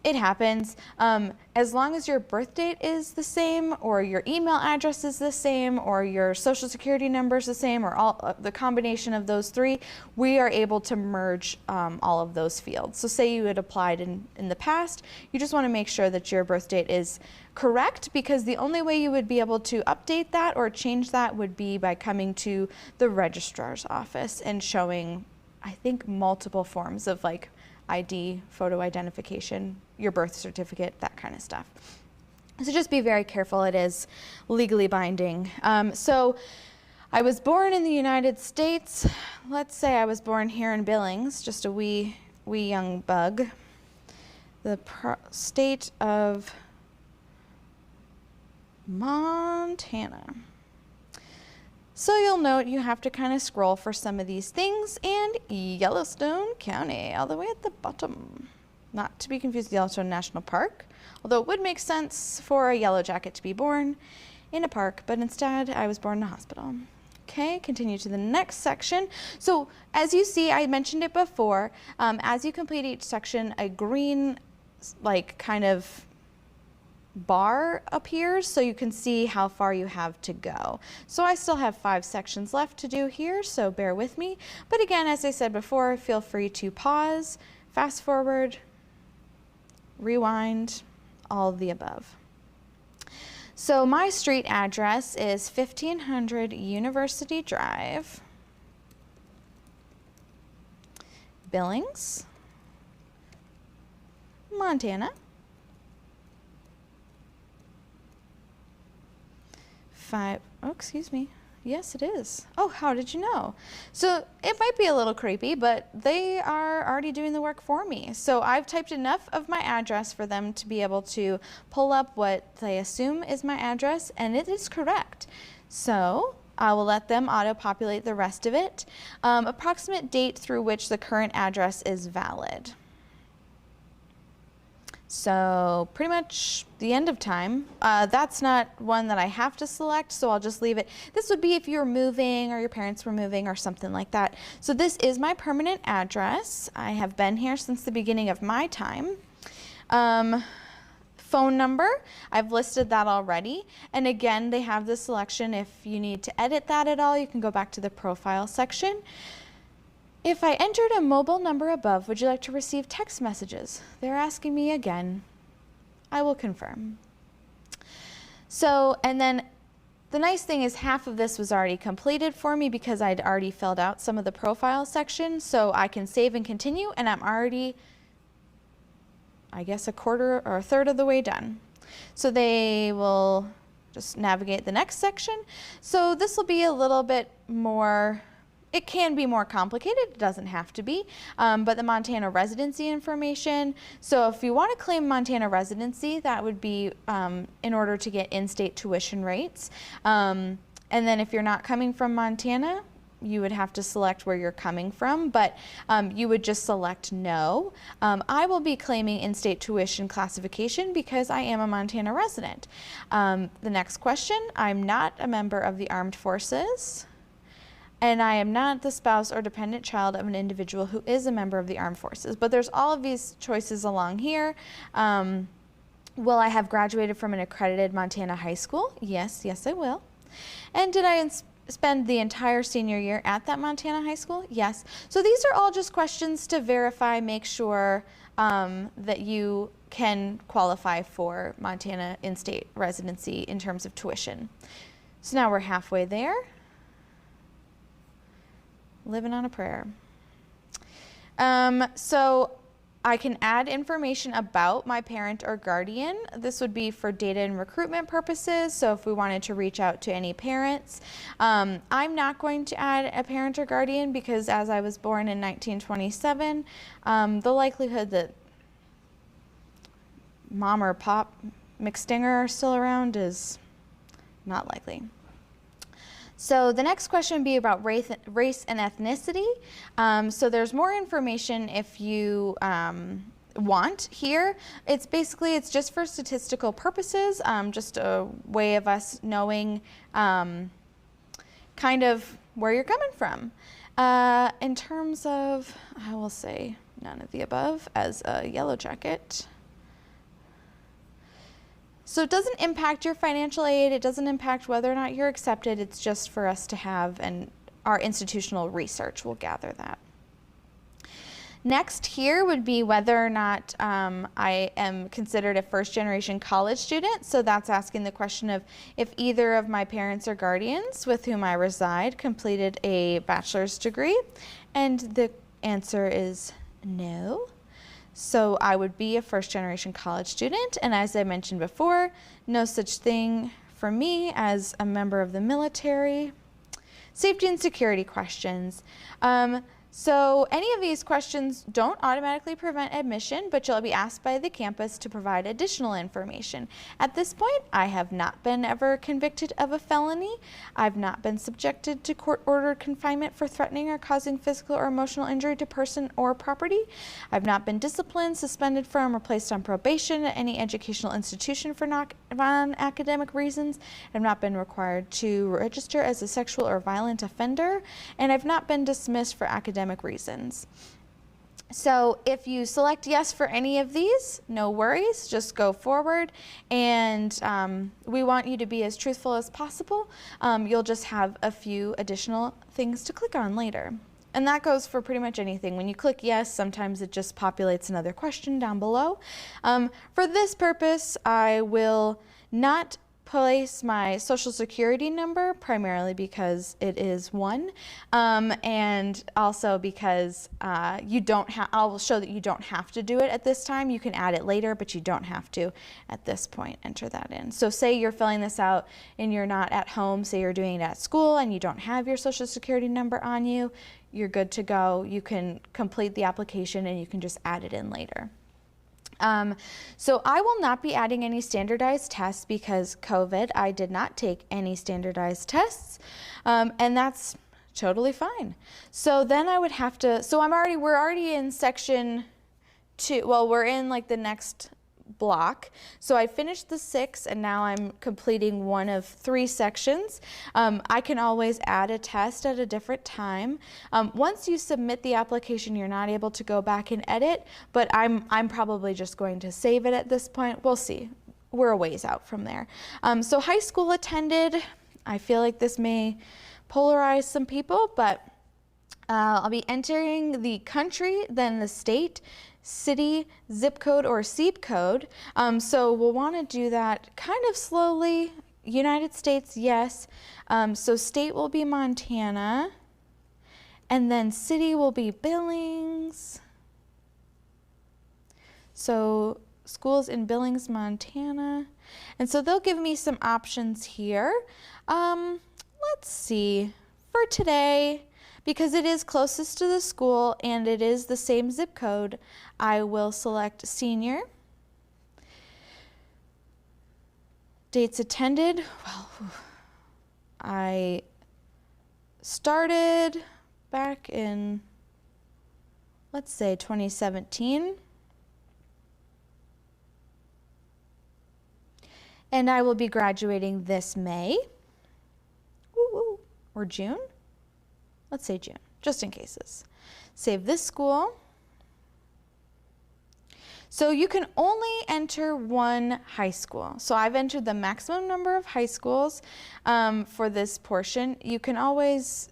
it happens. As long as your birth date is the same or your email address is the same or your social security number is the same or all the combination of those three, we are able to merge all of those fields. So say you had applied in the past, you just want to make sure that your birth date is correct because the only way you would be able to update that or change that would be by coming to the registrar's office and showing, I think, multiple forms of like ID, photo identification, your birth certificate, that kind of stuff. So just be very careful. It is legally binding. So I was born in the United States. Let's say I was born here in Billings, just a wee young bug. The state of Montana. So you'll note you have to kind of scroll for some of these things, and Yellowstone County, all the way at the bottom. Not to be confused with Yellowstone National Park, although it would make sense for a yellow jacket to be born in a park, but instead I was born in a hospital. Okay, continue to the next section. So as you see, I mentioned it before, as you complete each section, a green, like kind of bar appears so you can see how far you have to go. So I still have 5 sections left to do here, so bear with me. But again, as I said before, feel free to pause, fast forward, rewind, all of the above. So my street address is 1500 University Drive, Billings, Montana. Excuse me. Yes, it is. Oh, how did you know? So it might be a little creepy, but they are already doing the work for me. So I've typed enough of my address for them to be able to pull up what they assume is my address, and it is correct. So I will let them auto-populate the rest of it. Approximate date through which the current address is valid. So pretty much the end of time. That's not one that I have to select, so I'll just leave it. This would be if you were moving or your parents were moving or something like that. So this is my permanent address. I have been here since the beginning of my time. Phone number, I've listed that already. And again, they have the selection. If you need to edit that at all, you can go back to the profile section. If I entered a mobile number above, would you like to receive text messages? They're asking me again. I will confirm. So, and then the nice thing is half of this was already completed for me because I'd already filled out some of the profile section. So I can save and continue, and I'm already, I guess, a quarter or a third of the way done. So they will just navigate the next section. So this will be a little bit more, it can be more complicated, it doesn't have to be, but the Montana residency information. So if you want to claim Montana residency, that would be in order to get in-state tuition rates. And then if you're not coming from Montana, you would have to select where you're coming from, but you would just select no. I will be claiming in-state tuition classification because I am a Montana resident. The next question, I'm not a member of the armed forces, and I am not the spouse or dependent child of an individual who is a member of the armed forces. But there's all of these choices along here. Will I have graduated from an accredited Montana high school? Yes, yes I will. And did I spend the entire senior year at that Montana high school? Yes. So these are all just questions to verify, make sure that you can qualify for Montana in-state residency in terms of tuition. So now we're halfway there. Living on a prayer. So I can add information about my parent or guardian. This would be for data and recruitment purposes. So if we wanted to reach out to any parents, I'm not going to add a parent or guardian because as I was born in 1927, the likelihood that Mom or Pop McStinger are still around is not likely. So the next question would be about race and ethnicity. So there's more information if you want here. It's basically, it's just for statistical purposes, just a way of us knowing kind of where you're coming from. In terms of, I will say none of the above as a yellow jacket. So it doesn't impact your financial aid, it doesn't impact whether or not you're accepted, it's just for us to have, and our institutional research will gather that. Next here would be whether or not I am considered a first-generation college student. So that's asking the question of if either of my parents or guardians with whom I reside completed a bachelor's degree. And the answer is no. So I would be a first-generation college student, and as I mentioned before, no such thing for me as a member of the military. Safety and security questions. So any of these questions don't automatically prevent admission, but you'll be asked by the campus to provide additional information. At this point, I have not been ever convicted of a felony. I've not been subjected to court-ordered confinement for threatening or causing physical or emotional injury to person or property. I've not been disciplined, suspended from, or placed on probation at any educational institution for non-academic reasons. I've not been required to register as a sexual or violent offender, and I've not been dismissed for academic reasons. So if you select yes for any of these, no worries, just go forward, and we want you to be as truthful as possible. You'll just have a few additional things to click on later. And that goes for pretty much anything. When you click yes, sometimes it just populates another question down below. For this purpose, I will not place my social security number, primarily because it is one, and also because I'll show that you don't have to do it at this time. You can add it later, but you don't have to at this point enter that in. So say you're filling this out and you're not at home, say you're doing it at school and you don't have your social security number on you, you're good to go. You can complete the application and you can just add it in later. So I will not be adding any standardized tests because COVID, I did not take any standardized tests, and that's totally fine. So then I would have to, so we're already in section 2, well, we're in like the next block. So I finished the 6 and now I'm completing one of 3 sections. I can always add a test at a different time. Once you submit the application, you're not able to go back and edit, but I'm probably just going to save it at this point. We'll see. We're a ways out from there. So high school attended, I feel like this may polarize some people, but I'll be entering the country, then the state, city, zip code, or SEEP code. So we'll want to do that kind of slowly. United States, yes. So state will be Montana, and then city will be Billings. So schools in Billings, Montana. And so they'll give me some options here. Let's see, for today, because it is closest to the school and it is the same zip code, I will select senior. Dates attended, well, I started back in, let's say 2017. And I will be graduating this May, or June. Let's say June, just in cases. Save this school. So you can only enter one high school. So I've entered the maximum number of high schools for this portion. You can always,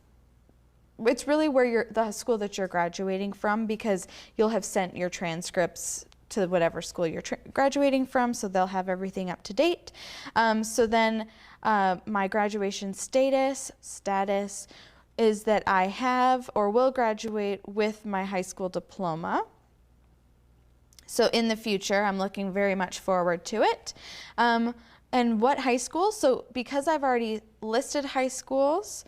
it's really where the school that you're graduating from, because you'll have sent your transcripts to whatever school you're graduating from, so they'll have everything up to date. So then my graduation status is that I have or will graduate with my high school diploma. So in the future, I'm looking very much forward to it. And what high school? So because I've already listed high schools,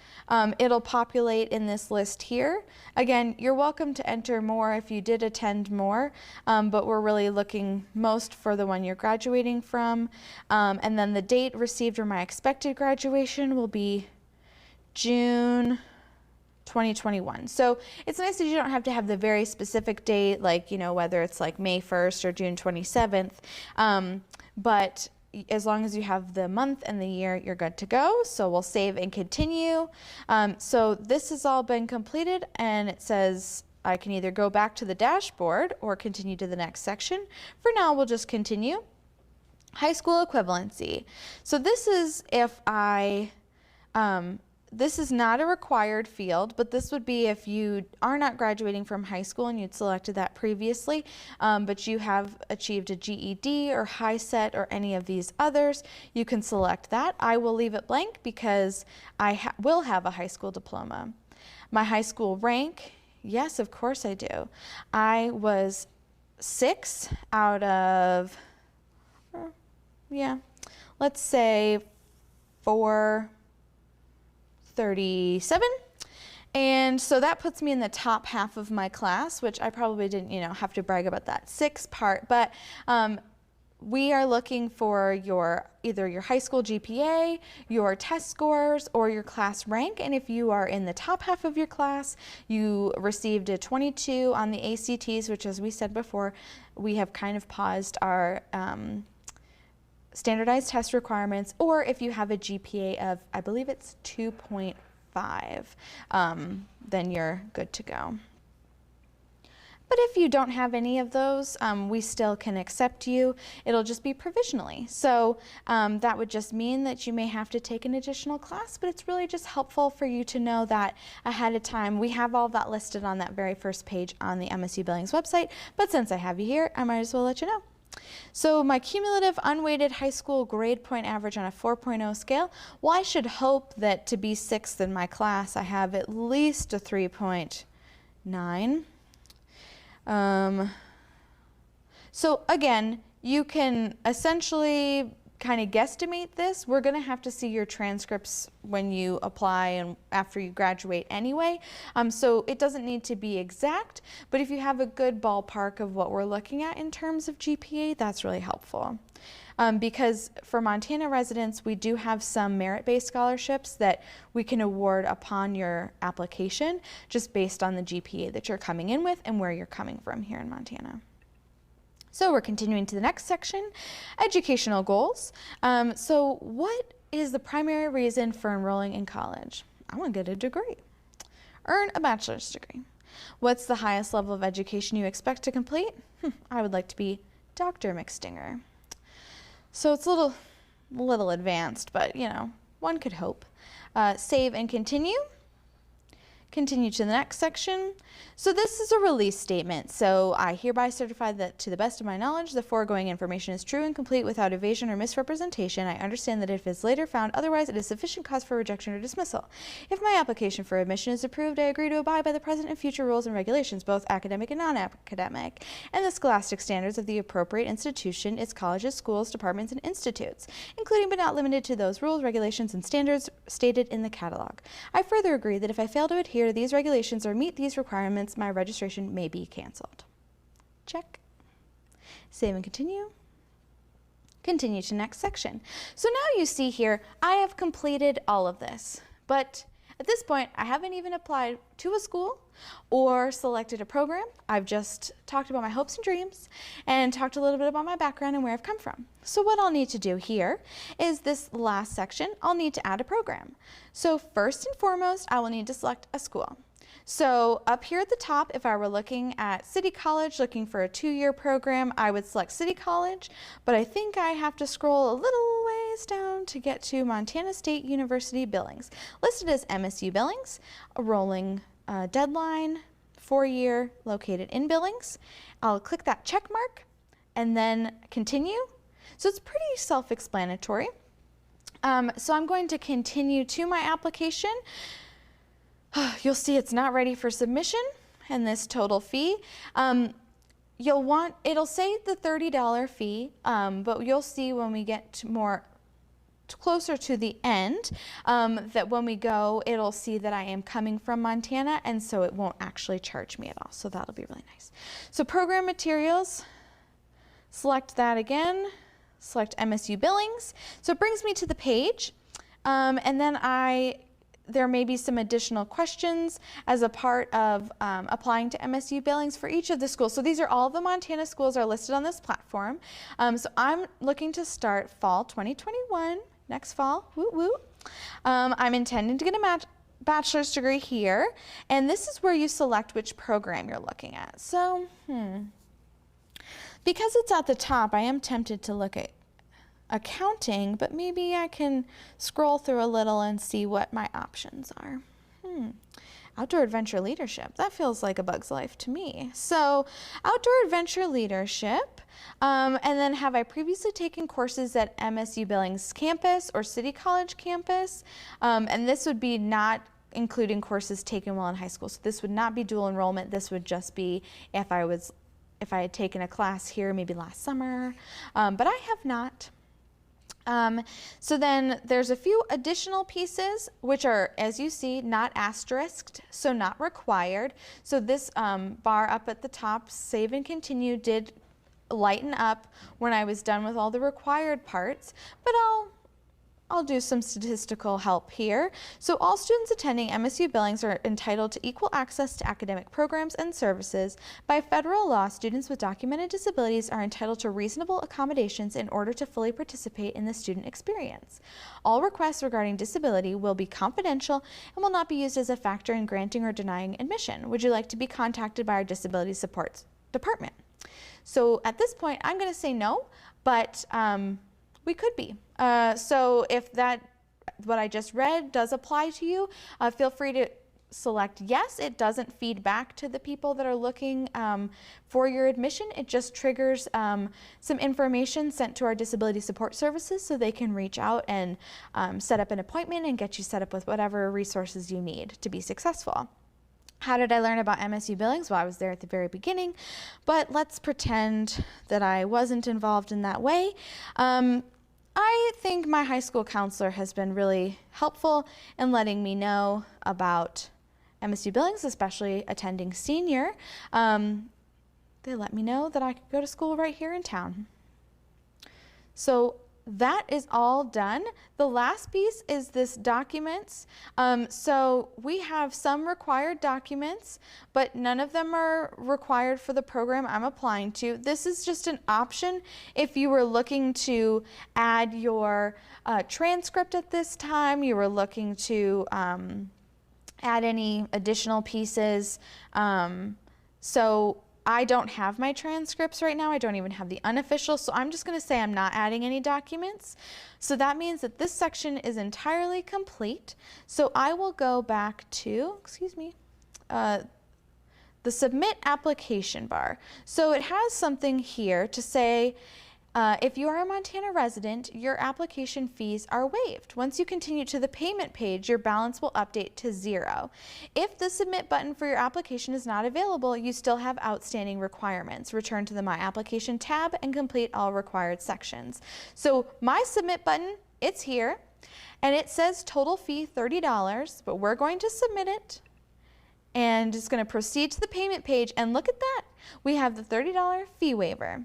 it'll populate in this list here. Again, you're welcome to enter more if you did attend more, but we're really looking most for the one you're graduating from. And then the date received or my expected graduation will be June 2021. So it's nice that you don't have to have the very specific date, like, you know, whether it's like May 1st or June 27th, but as long as you have the month and the year, you're good to go. So we'll save and continue. So this has all been completed, and it says I can either go back to the dashboard or continue to the next section. For now, we'll just continue. High school equivalency. So this is if this is not a required field, but this would be if you are not graduating from high school and you'd selected that previously, but you have achieved a GED or high set or any of these others, you can select that. I will leave it blank because I will have a high school diploma. My high school rank, yes, of course I do. I was 6 out of, let's say 437, and so that puts me in the top half of my class, which I probably didn't, have to brag about that 6 part, but we are looking for either your high school GPA, your test scores, or your class rank. And if you are in the top half of your class, you received a 22 on the ACTs, which, as we said before, we have kind of paused our standardized test requirements, or if you have a GPA of, I believe it's 2.5, then you're good to go. But if you don't have any of those, we still can accept you. It'll just be provisionally. So that would just mean that you may have to take an additional class, but it's really just helpful for you to know that ahead of time. We have all that listed on that very first page on the MSU Billings website, but since I have you here, I might as well let you know. So my cumulative unweighted high school grade point average on a 4.0 scale, well, I should hope that to be 6th in my class, I have at least a 3.9. So again, you can essentially kind of guesstimate this. We're going to have to see your transcripts when you apply and after you graduate anyway. So it doesn't need to be exact, but if you have a good ballpark of what we're looking at in terms of GPA, that's really helpful. Because for Montana residents, we do have some merit-based scholarships that we can award upon your application, just based on the GPA that you're coming in with and where you're coming from here in Montana. So we're continuing to the next section, educational goals. So what is the primary reason for enrolling in college? I want to get a degree. Earn a bachelor's degree. What's the highest level of education you expect to complete? I would like to be Dr. McStinger. So it's a little advanced, but you know, one could hope. Save and continue. Continue to the next section. So this is a release statement. So I hereby certify that to the best of my knowledge, the foregoing information is true and complete without evasion or misrepresentation. I understand that if it is later found otherwise, it is sufficient cause for rejection or dismissal. If my application for admission is approved, I agree to abide by the present and future rules and regulations, both academic and non-academic, and the scholastic standards of the appropriate institution, its colleges, schools, departments, and institutes, including but not limited to those rules, regulations, and standards stated in the catalog. I further agree that if I fail to adhere to these regulations or meet these requirements, my registration may be canceled. Check. Save and continue. Continue to next section. So now you see here, I have completed all of this, but at this point, I haven't even applied to a school or selected a program. I've just talked about my hopes and dreams and talked a little bit about my background and where I've come from. So what I'll need to do here is this last section, I'll need to add a program. So first and foremost, I will need to select a school. So up here at the top, if I were looking at City College, looking for a 2-year program, I would select City College, but I think I have to scroll a little ways down to get to Montana State University Billings. Listed as MSU Billings, a rolling deadline, 4-year, located in Billings. I'll click that check mark and then continue. So it's pretty self-explanatory. So I'm going to continue to my application. You'll see it's not ready for submission and this total fee. It'll say the $30 fee, but you'll see when we get to closer to the end that when we go, it'll see that I am coming from Montana, and so it won't actually charge me at all. So that'll be really nice. So program materials, select that again, select MSU Billings. So it brings me to the page, and then there may be some additional questions as a part of applying to MSU Billings for each of the schools. So these are all the Montana schools are listed on this platform. So I'm looking to start fall 2021, next fall, woo woo. I'm intending to get a bachelor's degree here, and this is where you select which program you're looking at. So, because it's at the top, I am tempted to look at accounting, but maybe I can scroll through a little and see what my options are. Outdoor adventure leadership, that feels like a bug's life to me. So outdoor adventure leadership, and then have I previously taken courses at MSU Billings campus or City College campus? And this would be not including courses taken while in high school. So this would not be dual enrollment. This would just be if I had taken a class here maybe last summer, but I have not. So then there's a few additional pieces which are, as you see, not asterisked, so not required. So this bar up at the top, save and continue, did lighten up when I was done with all the required parts, but I'll do some statistical help here. So all students attending MSU Billings are entitled to equal access to academic programs and services. By federal law, students with documented disabilities are entitled to reasonable accommodations in order to fully participate in the student experience. All requests regarding disability will be confidential and will not be used as a factor in granting or denying admission. Would you like to be contacted by our Disability Support Department? So at this point, I'm going to say no, but we could be. So if what I just read does apply to you, feel free to select yes. It doesn't feed back to the people that are looking for your admission. It just triggers some information sent to our disability support services so they can reach out and set up an appointment and get you set up with whatever resources you need to be successful. How did I learn about MSU Billings? Well, I was there at the very beginning, but let's pretend that I wasn't involved in that way. I think my high school counselor has been really helpful in letting me know about MSU Billings, especially attending senior. They let me know that I could go to school right here in town. So that is all done. The last piece is this documents. So we have some required documents, but none of them are required for the program I'm applying to. This is just an option if you were looking to add your transcript at this time, you were looking to add any additional pieces. So I don't have my transcripts right now. I don't even have the unofficial, so I'm just going to say I'm not adding any documents. So that means that this section is entirely complete. So I will go back to, the submit application bar. So it has something here to say, if you are a Montana resident, your application fees are waived. Once you continue to the payment page, your balance will update to 0. If the submit button for your application is not available, you still have outstanding requirements. Return to the My Application tab and complete all required sections. So my submit button, it's here, and it says total fee $30, but we're going to submit it and it's going to proceed to the payment page, and look at that. We have the $30 fee waiver.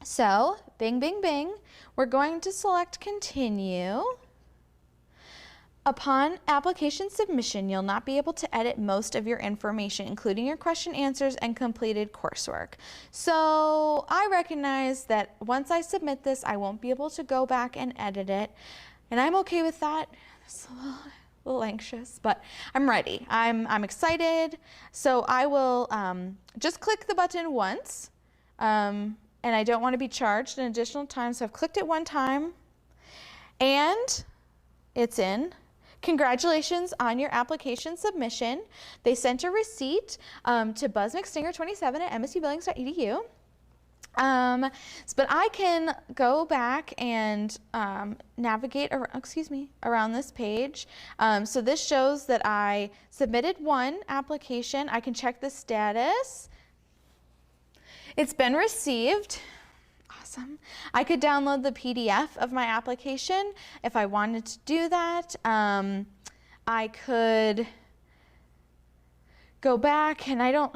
So, bing, bing, bing, we're going to select continue. Upon application submission, you'll not be able to edit most of your information, including your question answers and completed coursework. So, I recognize that once I submit this, I won't be able to go back and edit it, and I'm okay with that. It's a little anxious, but I'm ready. I'm excited. So, I will just click the button once. And I don't want to be charged an additional time, so I've clicked it one time, and it's in. Congratulations on your application submission. They sent a receipt to buzzmcstinger27 at msubillings.edu. But I can go back and navigate around this page. So this shows that I submitted one application. I can check the status. It's been received. Awesome. I could download the PDF of my application if I wanted to do that. I could go back, and I don't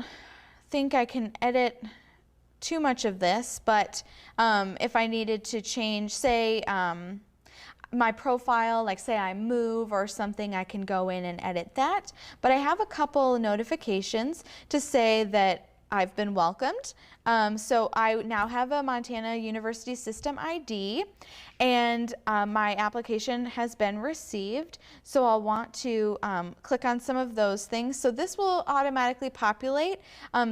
think I can edit too much of this, but if I needed to change, say, my profile, like say I move or something, I can go in and edit that. But I have a couple notifications to say that I've been welcomed. So I now have a Montana University System ID, and my application has been received. So I'll want to click on some of those things. So this will automatically populate.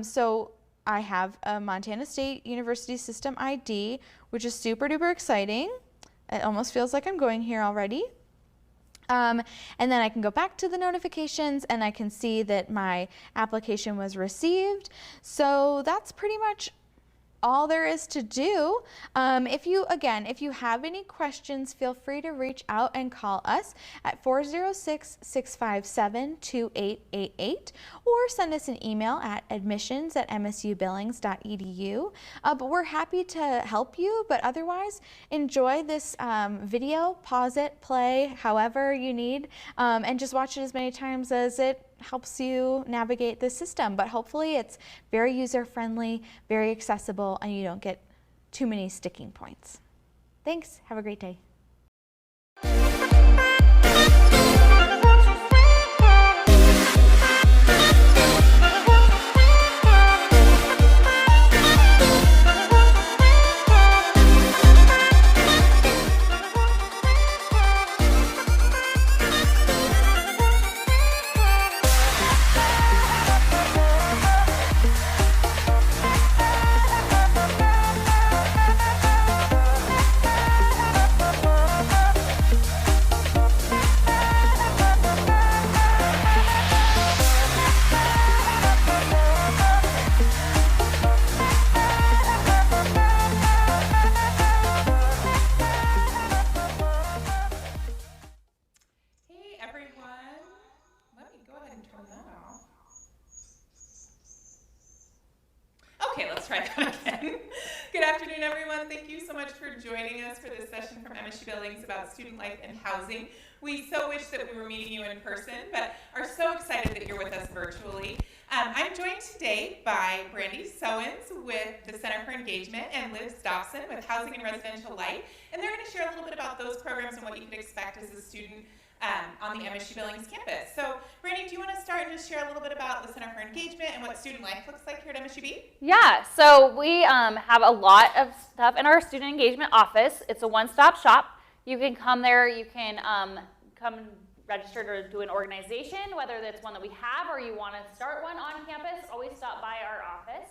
So I have a Montana State University System ID, which is super duper exciting. It almost feels like I'm going here already. And then I can go back to the notifications, and I can see that my application was received. So that's pretty much all there is to do. If you have any questions, feel free to reach out and call us at 406-657-2888, or send us an email at admissions@msubillings.edu. But we're happy to help you, but otherwise enjoy this video, pause it, play, however you need, and just watch it as many times as it helps you navigate the system. But hopefully it's very user-friendly, very accessible, and you don't get too many sticking points. Thanks. Have a great day. try that again. Good afternoon, everyone. Thank you so much for joining us for this session from MSU Billings about student life and housing. We so wish that we were meeting you in person, but are so excited that you're with us virtually. I'm joined today by Brandee with the Center for Engagement and Liz Dobson with Housing and Residential Light, and they're going to share a little bit about those programs and what you can expect as a student on the MSU Billings campus. So, Brittany, do you want to start and just share a little bit about the Center for Engagement and what student life looks like here at MSUB? Yeah, so we have a lot of stuff in our student engagement office. It's a one-stop shop. You can come there, you can come register to do an organization, whether that's one that we have or you want to start one on campus, always stop by our office.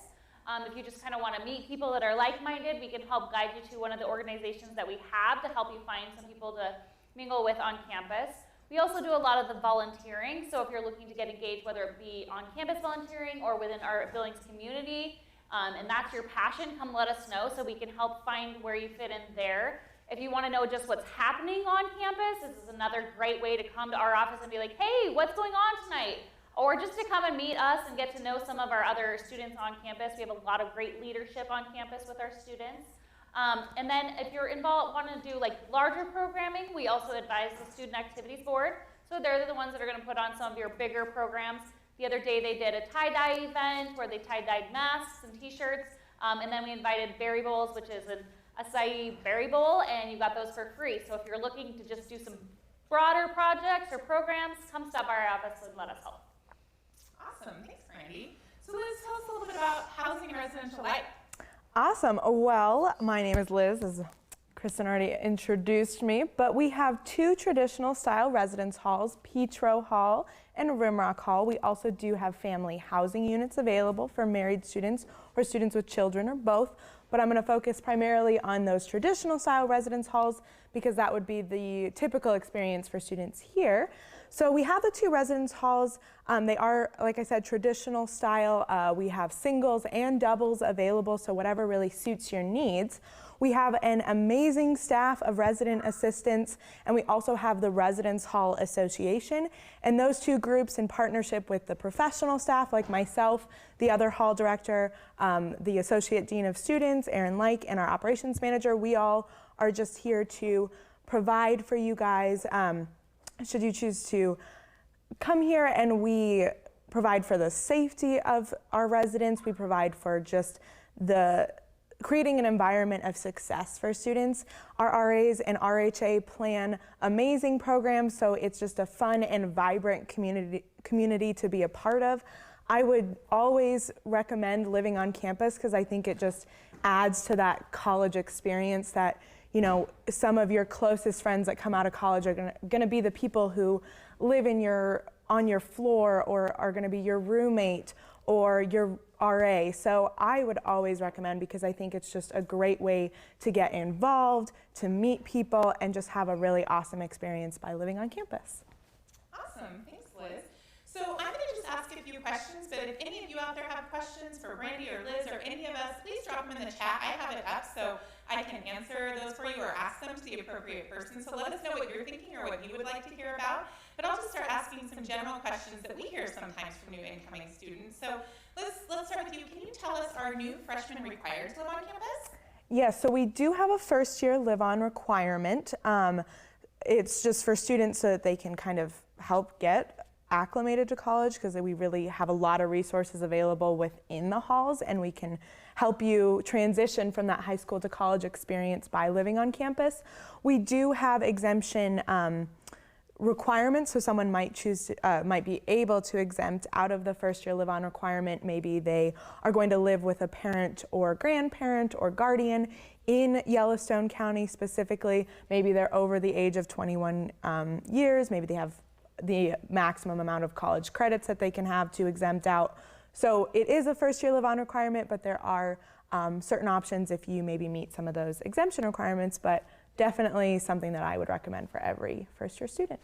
If you just kind of want to meet people that are like-minded, we can help guide you to one of the organizations that we have to help you find some people to mingle with on campus. We also do a lot of the volunteering, so if you're looking to get engaged, whether it be on campus volunteering or within our Billings community, and that's your passion, come let us know so we can help find where you fit in there. If you want to know just what's happening on campus, this is another great way to come to our office and be like, hey, what's going on tonight? Or just to come and meet us and get to know some of our other students on campus. We have a lot of great leadership on campus with our students. And then if you're involved, want to do like larger programming, we also advise the Student Activities Board. So they're the ones that are going to put on some of your bigger programs. The other day they did a tie-dye event where they tie-dyed masks and t-shirts. And then we invited berry bowls, which is an acai berry bowl, and you got those for free. So if you're looking to just do some broader projects or programs, come stop by our office and let us help. Awesome, thanks, Brandee. So Liz, tell us a little bit about Housing and Residential Light. Awesome. Well, my name is Liz, as Kristin already introduced me, but we have two traditional style residence halls, Petro Hall and Rimrock Hall. We also do have family housing units available for married students or students with children or both, but I'm going to focus primarily on those traditional style residence halls because that would be the typical experience for students here. So we have the two residence halls. They are, like I said, traditional style. We have singles and doubles available, so whatever really suits your needs. We have an amazing staff of resident assistants, and we also have the Residence Hall Association. And those two groups, in partnership with the professional staff like myself, the other hall director, the Associate Dean of Students, Aaron Like, and our operations manager, we all are just here to provide for you guys should you choose to come here, and we provide for the safety of our residents. We provide for just the creating an environment of success for students. Our RAs and RHA plan amazing programs, so it's just a fun and vibrant community to be a part of. I would always recommend living on campus because I think it just adds to that college experience that, you know, some of your closest friends that come out of college are gonna be the people who live on your floor or are gonna be your roommate or your RA. So I would always recommend, because I think it's just a great way to get involved, to meet people, and just have a really awesome experience by living on campus. Awesome, thanks Liz. So I'm going to just ask a few questions, but if any of you out there have questions for Brandee or Liz or any of us, please drop them in the chat. I have it up so I can answer those for you or ask them to the appropriate person. So let us know what you're thinking or what you would like to hear about. But I'll just start asking some general questions that we hear sometimes from new incoming students. So let's start with you. Can you tell us, are new freshmen required to live on campus? Yes, so we do have a first year live-on requirement. It's just for students so that they can kind of help get acclimated to college, because we really have a lot of resources available within the halls, and we can help you transition from that high school to college experience by living on campus. We do have exemption requirements, so someone might choose to, might be able to exempt out of the first year live-on requirement. Maybe they are going to live with a parent or grandparent or guardian in Yellowstone County specifically. Maybe they're over the age of 21 years. Maybe they have the maximum amount of college credits that they can have to exempt out. So it is a first year live-on requirement, but there are certain options if you maybe meet some of those exemption requirements, but definitely something that I would recommend for every first year student.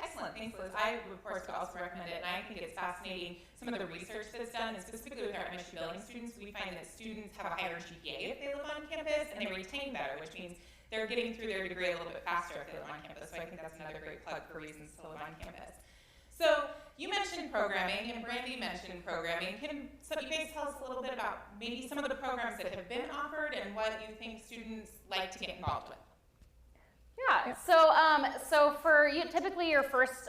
Excellent, thanks Liz. I, of course, would also recommend it, and I think it's fascinating some of the research that's done, and specifically with our MSU Billings students, we find that students have a higher GPA if they live on campus, and they retain better, which means they're getting through their degree a little bit faster if they live on campus, so I think that's another great plug for reasons to live on campus. So you mentioned programming, and Brandee mentioned programming. Can you guys tell us a little bit about maybe some of the programs that have been offered and what you think students like to get involved with? Yeah. So for you, typically your first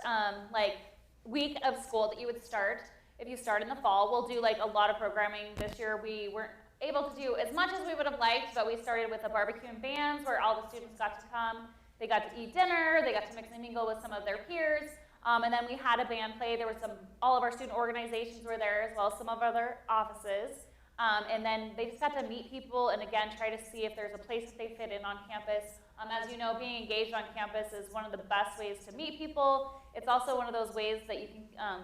like week of school that you would start, if you start in the fall, we'll do like a lot of programming. This year we weren't able to do as much as we would have liked, but we started with a barbecue and bands where all the students got to come. They got to eat dinner. They got to mix and mingle with some of their peers. And then we had a band play. There was all of our student organizations were there, as well as some of our other offices. And then they just got to meet people and again try to see if there's a place that they fit in on campus. As you know, being engaged on campus is one of the best ways to meet people. It's also one of those ways that you can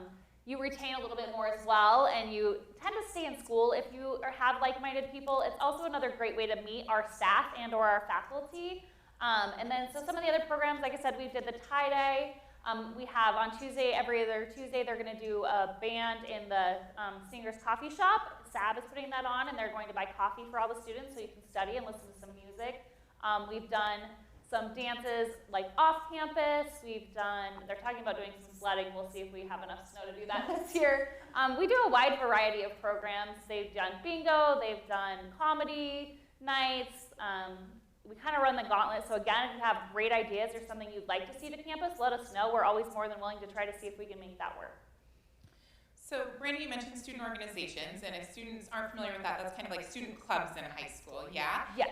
you retain a little bit more as well, and you tend to stay in school if you have like-minded people. It's also another great way to meet our staff and or our faculty. And then so some of the other programs, like I said, we did the tie-dye. We have on Tuesday, every other Tuesday, they're going to do a band in the Singer's Coffee Shop. SAB is putting that on, and they're going to buy coffee for all the students so you can study and listen to some music. We've done some dances like off campus. They're talking about doing some sledding. We'll see if we have enough snow to do that this year. We do a wide variety of programs. They've done bingo, they've done comedy nights. We kind of run the gauntlet. So again, if you have great ideas or something you'd like to see to campus, let us know. We're always more than willing to try to see if we can make that work. So Brandee, you mentioned student organizations, and if students aren't familiar with that, that's kind of like student clubs in high school, yeah? Yes.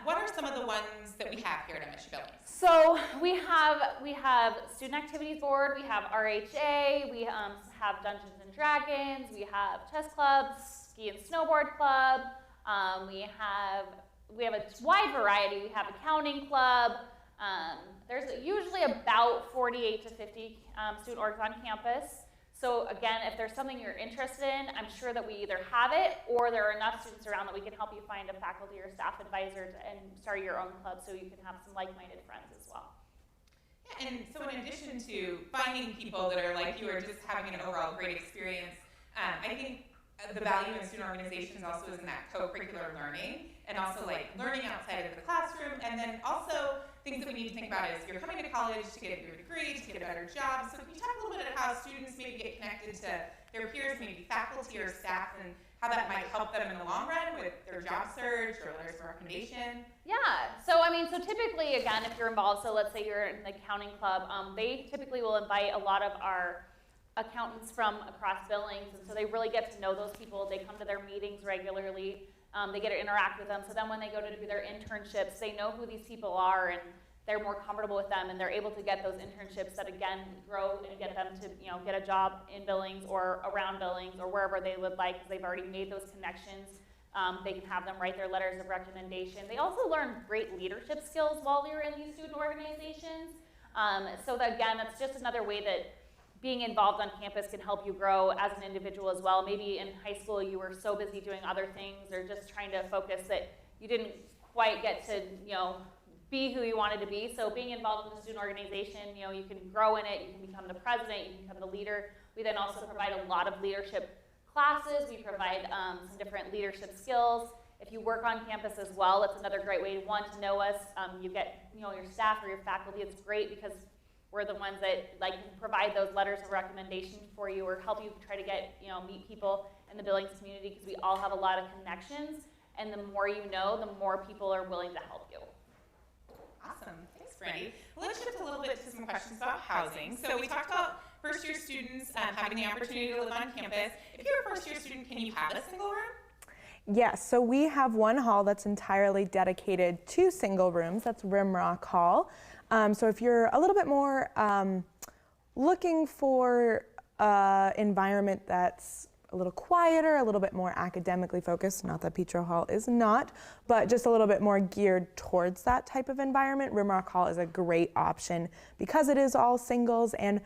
What are some of the ones that we have here at MSUB Billings? So we have Student Activities Board, we have RHA, we have Dungeons and Dragons, we have chess clubs, ski and snowboard club, we have a wide variety. We have accounting club. There's usually about 48 to 50 student orgs on campus. So again, if there's something you're interested in, I'm sure that we either have it or there are enough students around that we can help you find a faculty or staff advisor and start your own club so you can have some like-minded friends as well. Yeah, and so in addition to finding people that are like you or just having an overall great experience, I think the value in student organizations also is in that co-curricular learning and also like learning outside of the classroom, and then also things that we need to think about is you're coming to college to get your degree, to get a better job. So can you talk a little bit about how students maybe get connected to their peers, maybe faculty or staff, and how that might help them in the long run with their job search or letters of recommendation? Yeah, so typically, again, if you're involved, so let's say you're in the accounting club, they typically will invite a lot of our accountants from across Billings, and so they really get to know those people. They come to their meetings regularly. They get to interact with them. So then when they go to do their internships, they know who these people are, and they're more comfortable with them, and they're able to get those internships that again grow and get them to get a job in Billings or around Billings or wherever they would like, because they've already made those connections. They can have them write their letters of recommendation. They also learn great leadership skills while they're in these student organizations. So that again, that's just another way that being involved on campus can help you grow as an individual as well. Maybe in high school you were so busy doing other things or just trying to focus that you didn't quite get to be who you wanted to be. So being involved in the student organization, you can grow in it, you can become the president, you can become the leader. We then also provide a lot of leadership classes. We provide some different leadership skills. If you work on campus as well, that's another great way to know us. You get your staff or your faculty. It's great because we're the ones that can provide those letters of recommendation for you or help you try to get, meet people in the Billings community, because we all have a lot of connections, and the more you know, the more people are willing to help you. Awesome, thanks Brandee. Well, let's shift a little bit to some questions about housing. So we talked about first-year students having the opportunity to live on campus. If you're a first-year student, can you have a single room? Yes, so we have one hall that's entirely dedicated to single rooms. That's Rimrock Hall. So if you're a little bit more looking for an environment that's a little quieter, a little bit more academically focused, not that Petro Hall is not, but just a little bit more geared towards that type of environment, Rimrock Hall is a great option because it is all singles, and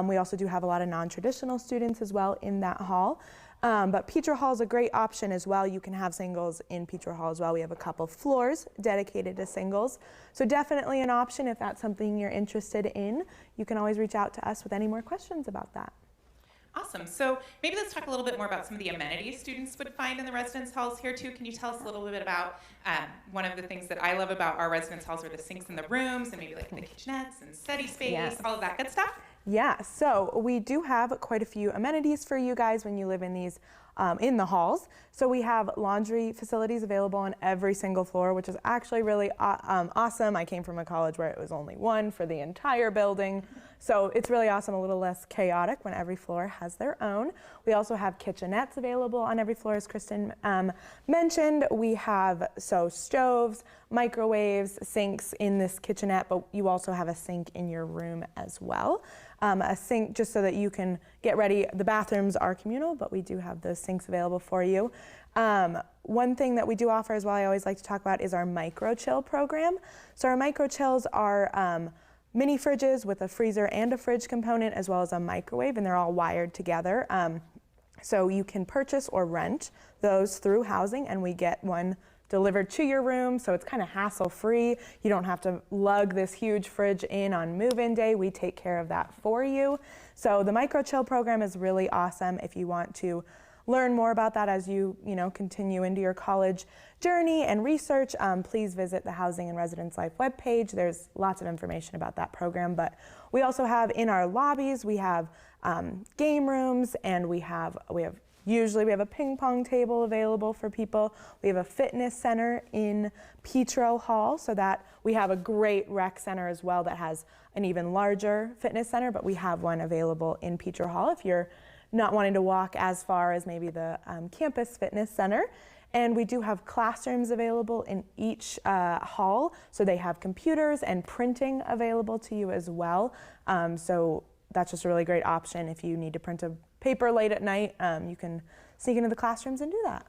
we also do have a lot of non-traditional students as well in that hall. But Petro Hall is a great option as well. You can have singles in Petro Hall as well. We have a couple floors dedicated to singles. So definitely an option if that's something you're interested in. You can always reach out to us with any more questions about that. Awesome. So maybe let's talk a little bit more about some of the amenities students would find in the residence halls here too. Can you tell us a little bit about one of the things that I love about our residence halls are the sinks in the rooms and maybe like the kitchenettes and study space, all of that good stuff? Yeah, so we do have quite a few amenities for you guys when you live in these in the halls. So we have laundry facilities available on every single floor, which is actually really awesome. I came from a college where it was only one for the entire building. So it's really awesome, a little less chaotic when every floor has their own. We also have kitchenettes available on every floor, as Kristin mentioned. We have stoves, microwaves, sinks in this kitchenette, but you also have a sink in your room as well. A sink just so that you can get ready. The bathrooms are communal, but we do have those sinks available for you. One thing that we do offer as well, I always like to talk about, is our micro chill program. So our micro chills are mini fridges with a freezer and a fridge component, as well as a microwave, and they're all wired together. So you can purchase or rent those through housing, and we get one delivered to your room, so it's kind of hassle-free. You don't have to lug this huge fridge in on move-in day. We take care of that for you. So the micro chill program is really awesome. If you want to learn more about that as you continue into your college journey and research, please visit the Housing and Residence Life webpage. There's lots of information about that program. But we also have in our lobbies, we have game rooms, and we have a ping pong table available for people. We have a fitness center in Petro Hall, so that we have a great rec center as well that has an even larger fitness center, but we have one available in Petro Hall if you're not wanting to walk as far as maybe the campus fitness center. And we do have classrooms available in each hall, so they have computers and printing available to you as well. So that's just a really great option. If you need to print a paper late at night, you can sneak into the classrooms and do that.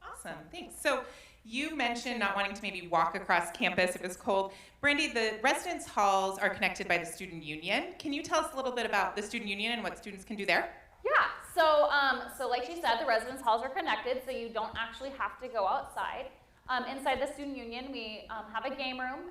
Awesome, thanks. So you mentioned not wanting to maybe walk across campus if it was cold. Brandee, the residence halls are connected by the student union. Can you tell us a little bit about the student union and what students can do there? Yeah, so like she said, the residence halls are connected, so you don't actually have to go outside. Inside the student union, we have a game room.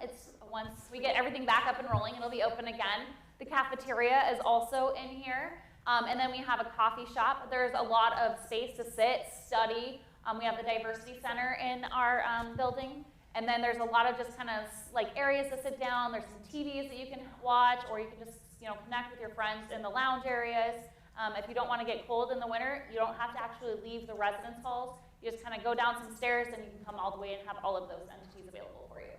Once we get everything back up and rolling, it'll be open again. The cafeteria is also in here. And then we have a coffee shop. There's a lot of space to sit, study. We have the diversity center in our building. And then there's a lot of just kind of like areas to sit down. There's some TVs that you can watch, or you can just connect with your friends in the lounge areas. If you don't want to get cold in the winter, you don't have to actually leave the residence halls. You just kind of go down some stairs and you can come all the way and have all of those entities available for you.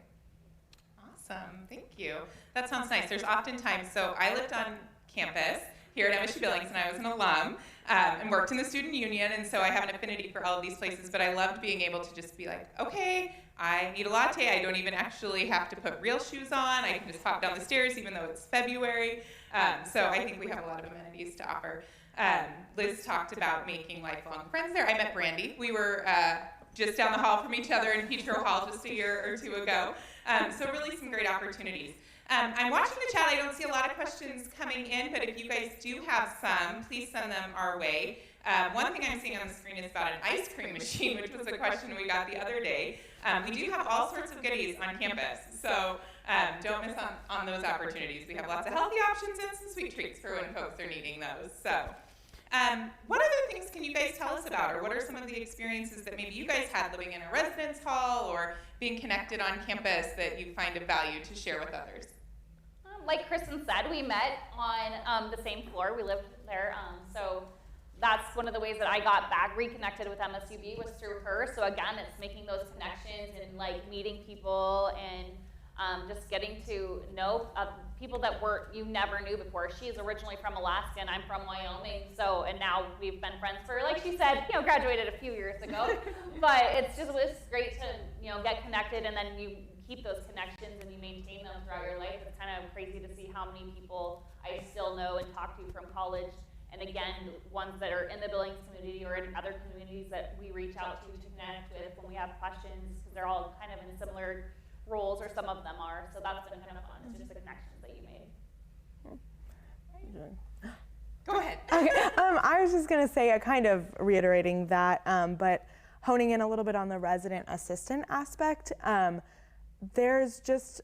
Awesome, thank you. That sounds nice. There's oftentimes, so I lived on campus here at MSUB Billings, and I was an alum and worked in the student union, and so I have an affinity for all of these places, but I loved being able to just be like, okay, I need a latte. I don't even actually have to put real shoes on. I can just pop down the stairs even though it's February. So I think we have a lot of amenities to offer. Liz talked about making lifelong friends there. I met Brandee. We were just down the hall from each other in Petro Hall just a year or two ago. So really some great opportunities. I'm watching the chat. I don't see a lot of questions coming in, but if you guys do have some, please send them our way. One thing I'm seeing on the screen is about an ice cream machine, which was a question we got the other day. We do have all sorts of goodies on campus, so don't miss on those opportunities. We have lots of healthy options and some sweet treats for when folks are needing those. So, what other things can you guys tell us about, or what are some of the experiences that maybe you guys had living in a residence hall or being connected on campus that you find of value to share with others? Like Kristin said, we met on the same floor. We lived there, so that's one of the ways that I got back reconnected with MSUB was through her. So again, it's making those connections and like meeting people and just getting to know people that you never knew before. She's originally from Alaska and I'm from Wyoming. So, and now we've been friends for, like she said, graduated a few years ago. But it's great to, get connected, and then you keep those connections and you maintain them throughout your life. It's kind of crazy to see how many people I still know and talk to from college. And again, ones that are in the Billings community or in other communities that we reach out to connect with when we have questions, because they're all kind of in similar roles, or some of them are. So that's been kind of fun. It's just the connections that you made. Go ahead. Okay. I was just going to say, kind of reiterating that, but honing in a little bit on the resident assistant aspect. There's just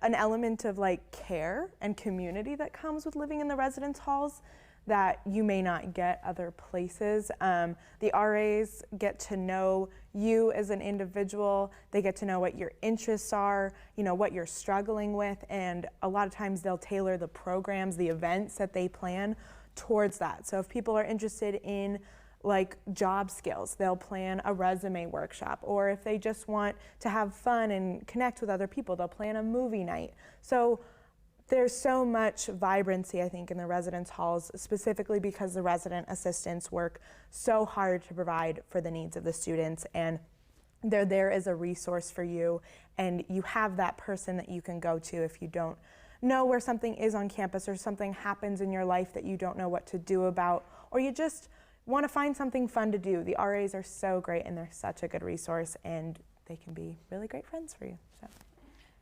an element of like care and community that comes with living in the residence halls that you may not get other places. The RAs get to know you as an individual. They get to know what your interests are, what you're struggling with, and a lot of times they'll tailor the programs, the events that they plan towards that. So if people are interested in like job skills, they'll plan a resume workshop, or if they just want to have fun and connect with other people, they'll plan a movie night. So there's so much vibrancy, I think, in the residence halls, specifically because the resident assistants work so hard to provide for the needs of the students, and they're there as a resource for you, and you have that person that you can go to if you don't know where something is on campus, or something happens in your life that you don't know what to do about, or you just want to find something fun to do. The RAs are so great, and they're such a good resource, and they can be really great friends for you. So.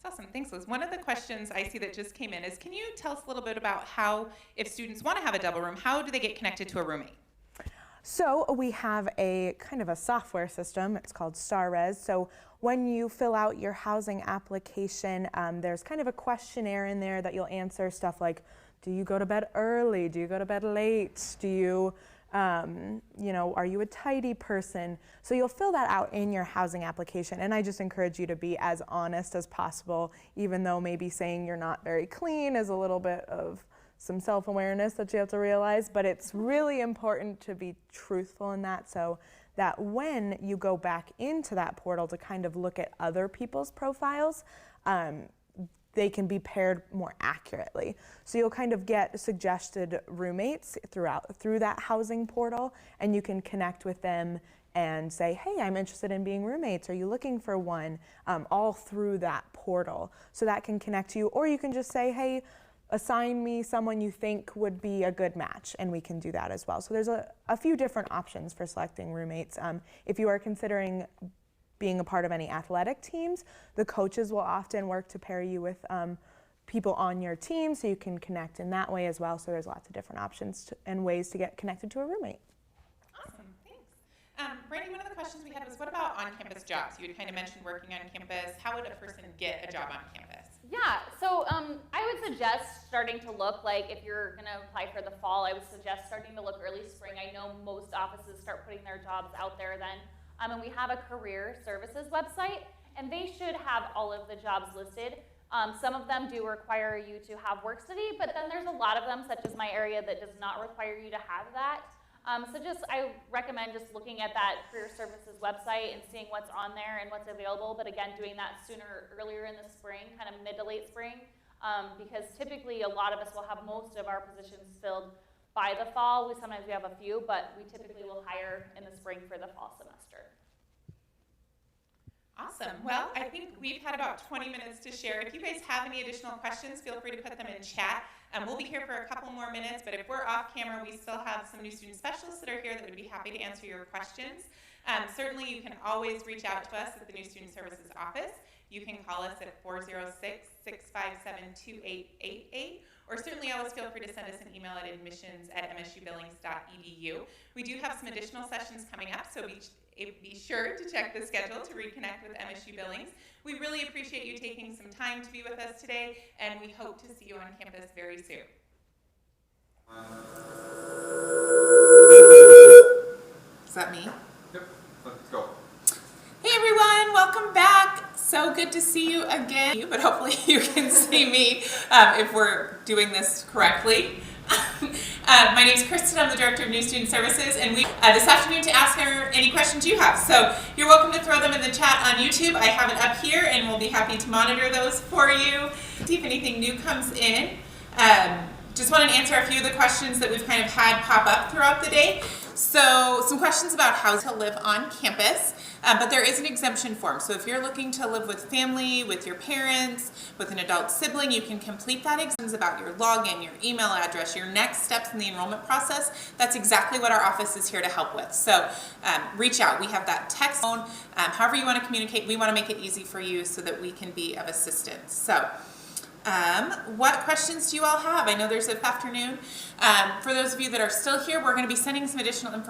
Awesome, thanks Liz. One of the questions I see that just came in is, can you tell us a little bit about how, if students want to have a double room, how do they get connected to a roommate? So we have a kind of a software system, it's called StarRes. So when you fill out your housing application, there's kind of a questionnaire in there that you'll answer stuff like, do you go to bed early? Do you go to bed late? Do you are you a tidy person? So you'll fill that out in your housing application, and I just encourage you to be as honest as possible, even though maybe saying you're not very clean is a little bit of some self-awareness that you have to realize, but it's really important to be truthful in that, so that when you go back into that portal to kind of look at other people's profiles, they can be paired more accurately. So you'll kind of get suggested roommates through that housing portal, and you can connect with them and say, hey, I'm interested in being roommates. Are you looking for one? All through that portal. So that can connect you, or you can just say, hey, assign me someone you think would be a good match, and we can do that as well. So there's a few different options for selecting roommates. If you are considering being a part of any athletic teams, the coaches will often work to pair you with people on your team, so you can connect in that way as well. So there's lots of different options and ways to get connected to a roommate. Awesome, thanks. Brandee, one of the questions we had was, what about on-campus jobs? You had kind of mentioned working on campus. How would a person get a job on campus? Yeah, so I would suggest starting to look, like if you're going to apply for the fall, I would suggest starting to look early spring. I know most offices start putting their jobs out there then. And we have a career services website, and they should have all of the jobs listed. Some of them do require you to have work study, but then there's a lot of them, such as my area, that does not require you to have that. So I recommend just looking at that career services website and seeing what's on there and what's available, but again, doing that earlier in the spring, kind of mid to late spring, because typically a lot of us will have most of our positions filled by the fall. Sometimes we have a few, but we typically will hire in the spring for the fall semester. Awesome. Well, I think we've had about 20 minutes to share. If you guys have any additional questions, feel free to put them in chat. We'll be here for a couple more minutes, but if we're off camera, we still have some new student specialists that are here that would be happy to answer your questions. Certainly, you can always reach out to us at the New Student Services Office. You can call us at 406-657-2888, or certainly always feel free to send us an email at admissions@msubillings.edu. We do have some additional sessions coming up, so be sure to check the schedule to reconnect with MSU Billings. We really appreciate you taking some time to be with us today, and we hope to see you on campus very soon. Is that me? Yep, let's go. Hey everyone, welcome back. So good to see you again, but hopefully you can see me if we're doing this correctly. My name is Kristin, I'm the Director of New Student Services, and we this afternoon to ask any questions you have. So you're welcome to throw them in the chat on YouTube. I have it up here, and we'll be happy to monitor those for you. See if anything new comes in. Just wanted to answer a few of the questions that we've kind of had pop up throughout the day. So some questions about how to live on campus, but there is an exemption form. So if you're looking to live with family, with your parents, with an adult sibling, you can complete that exemption about your login, your email address, your next steps in the enrollment process. That's exactly what our office is here to help with. So reach out. We have that text phone. However you want to communicate, we want to make it easy for you so that we can be of assistance. So what questions do you all have? I know there's this afternoon. For those of you that are still here, we're going to be sending some additional information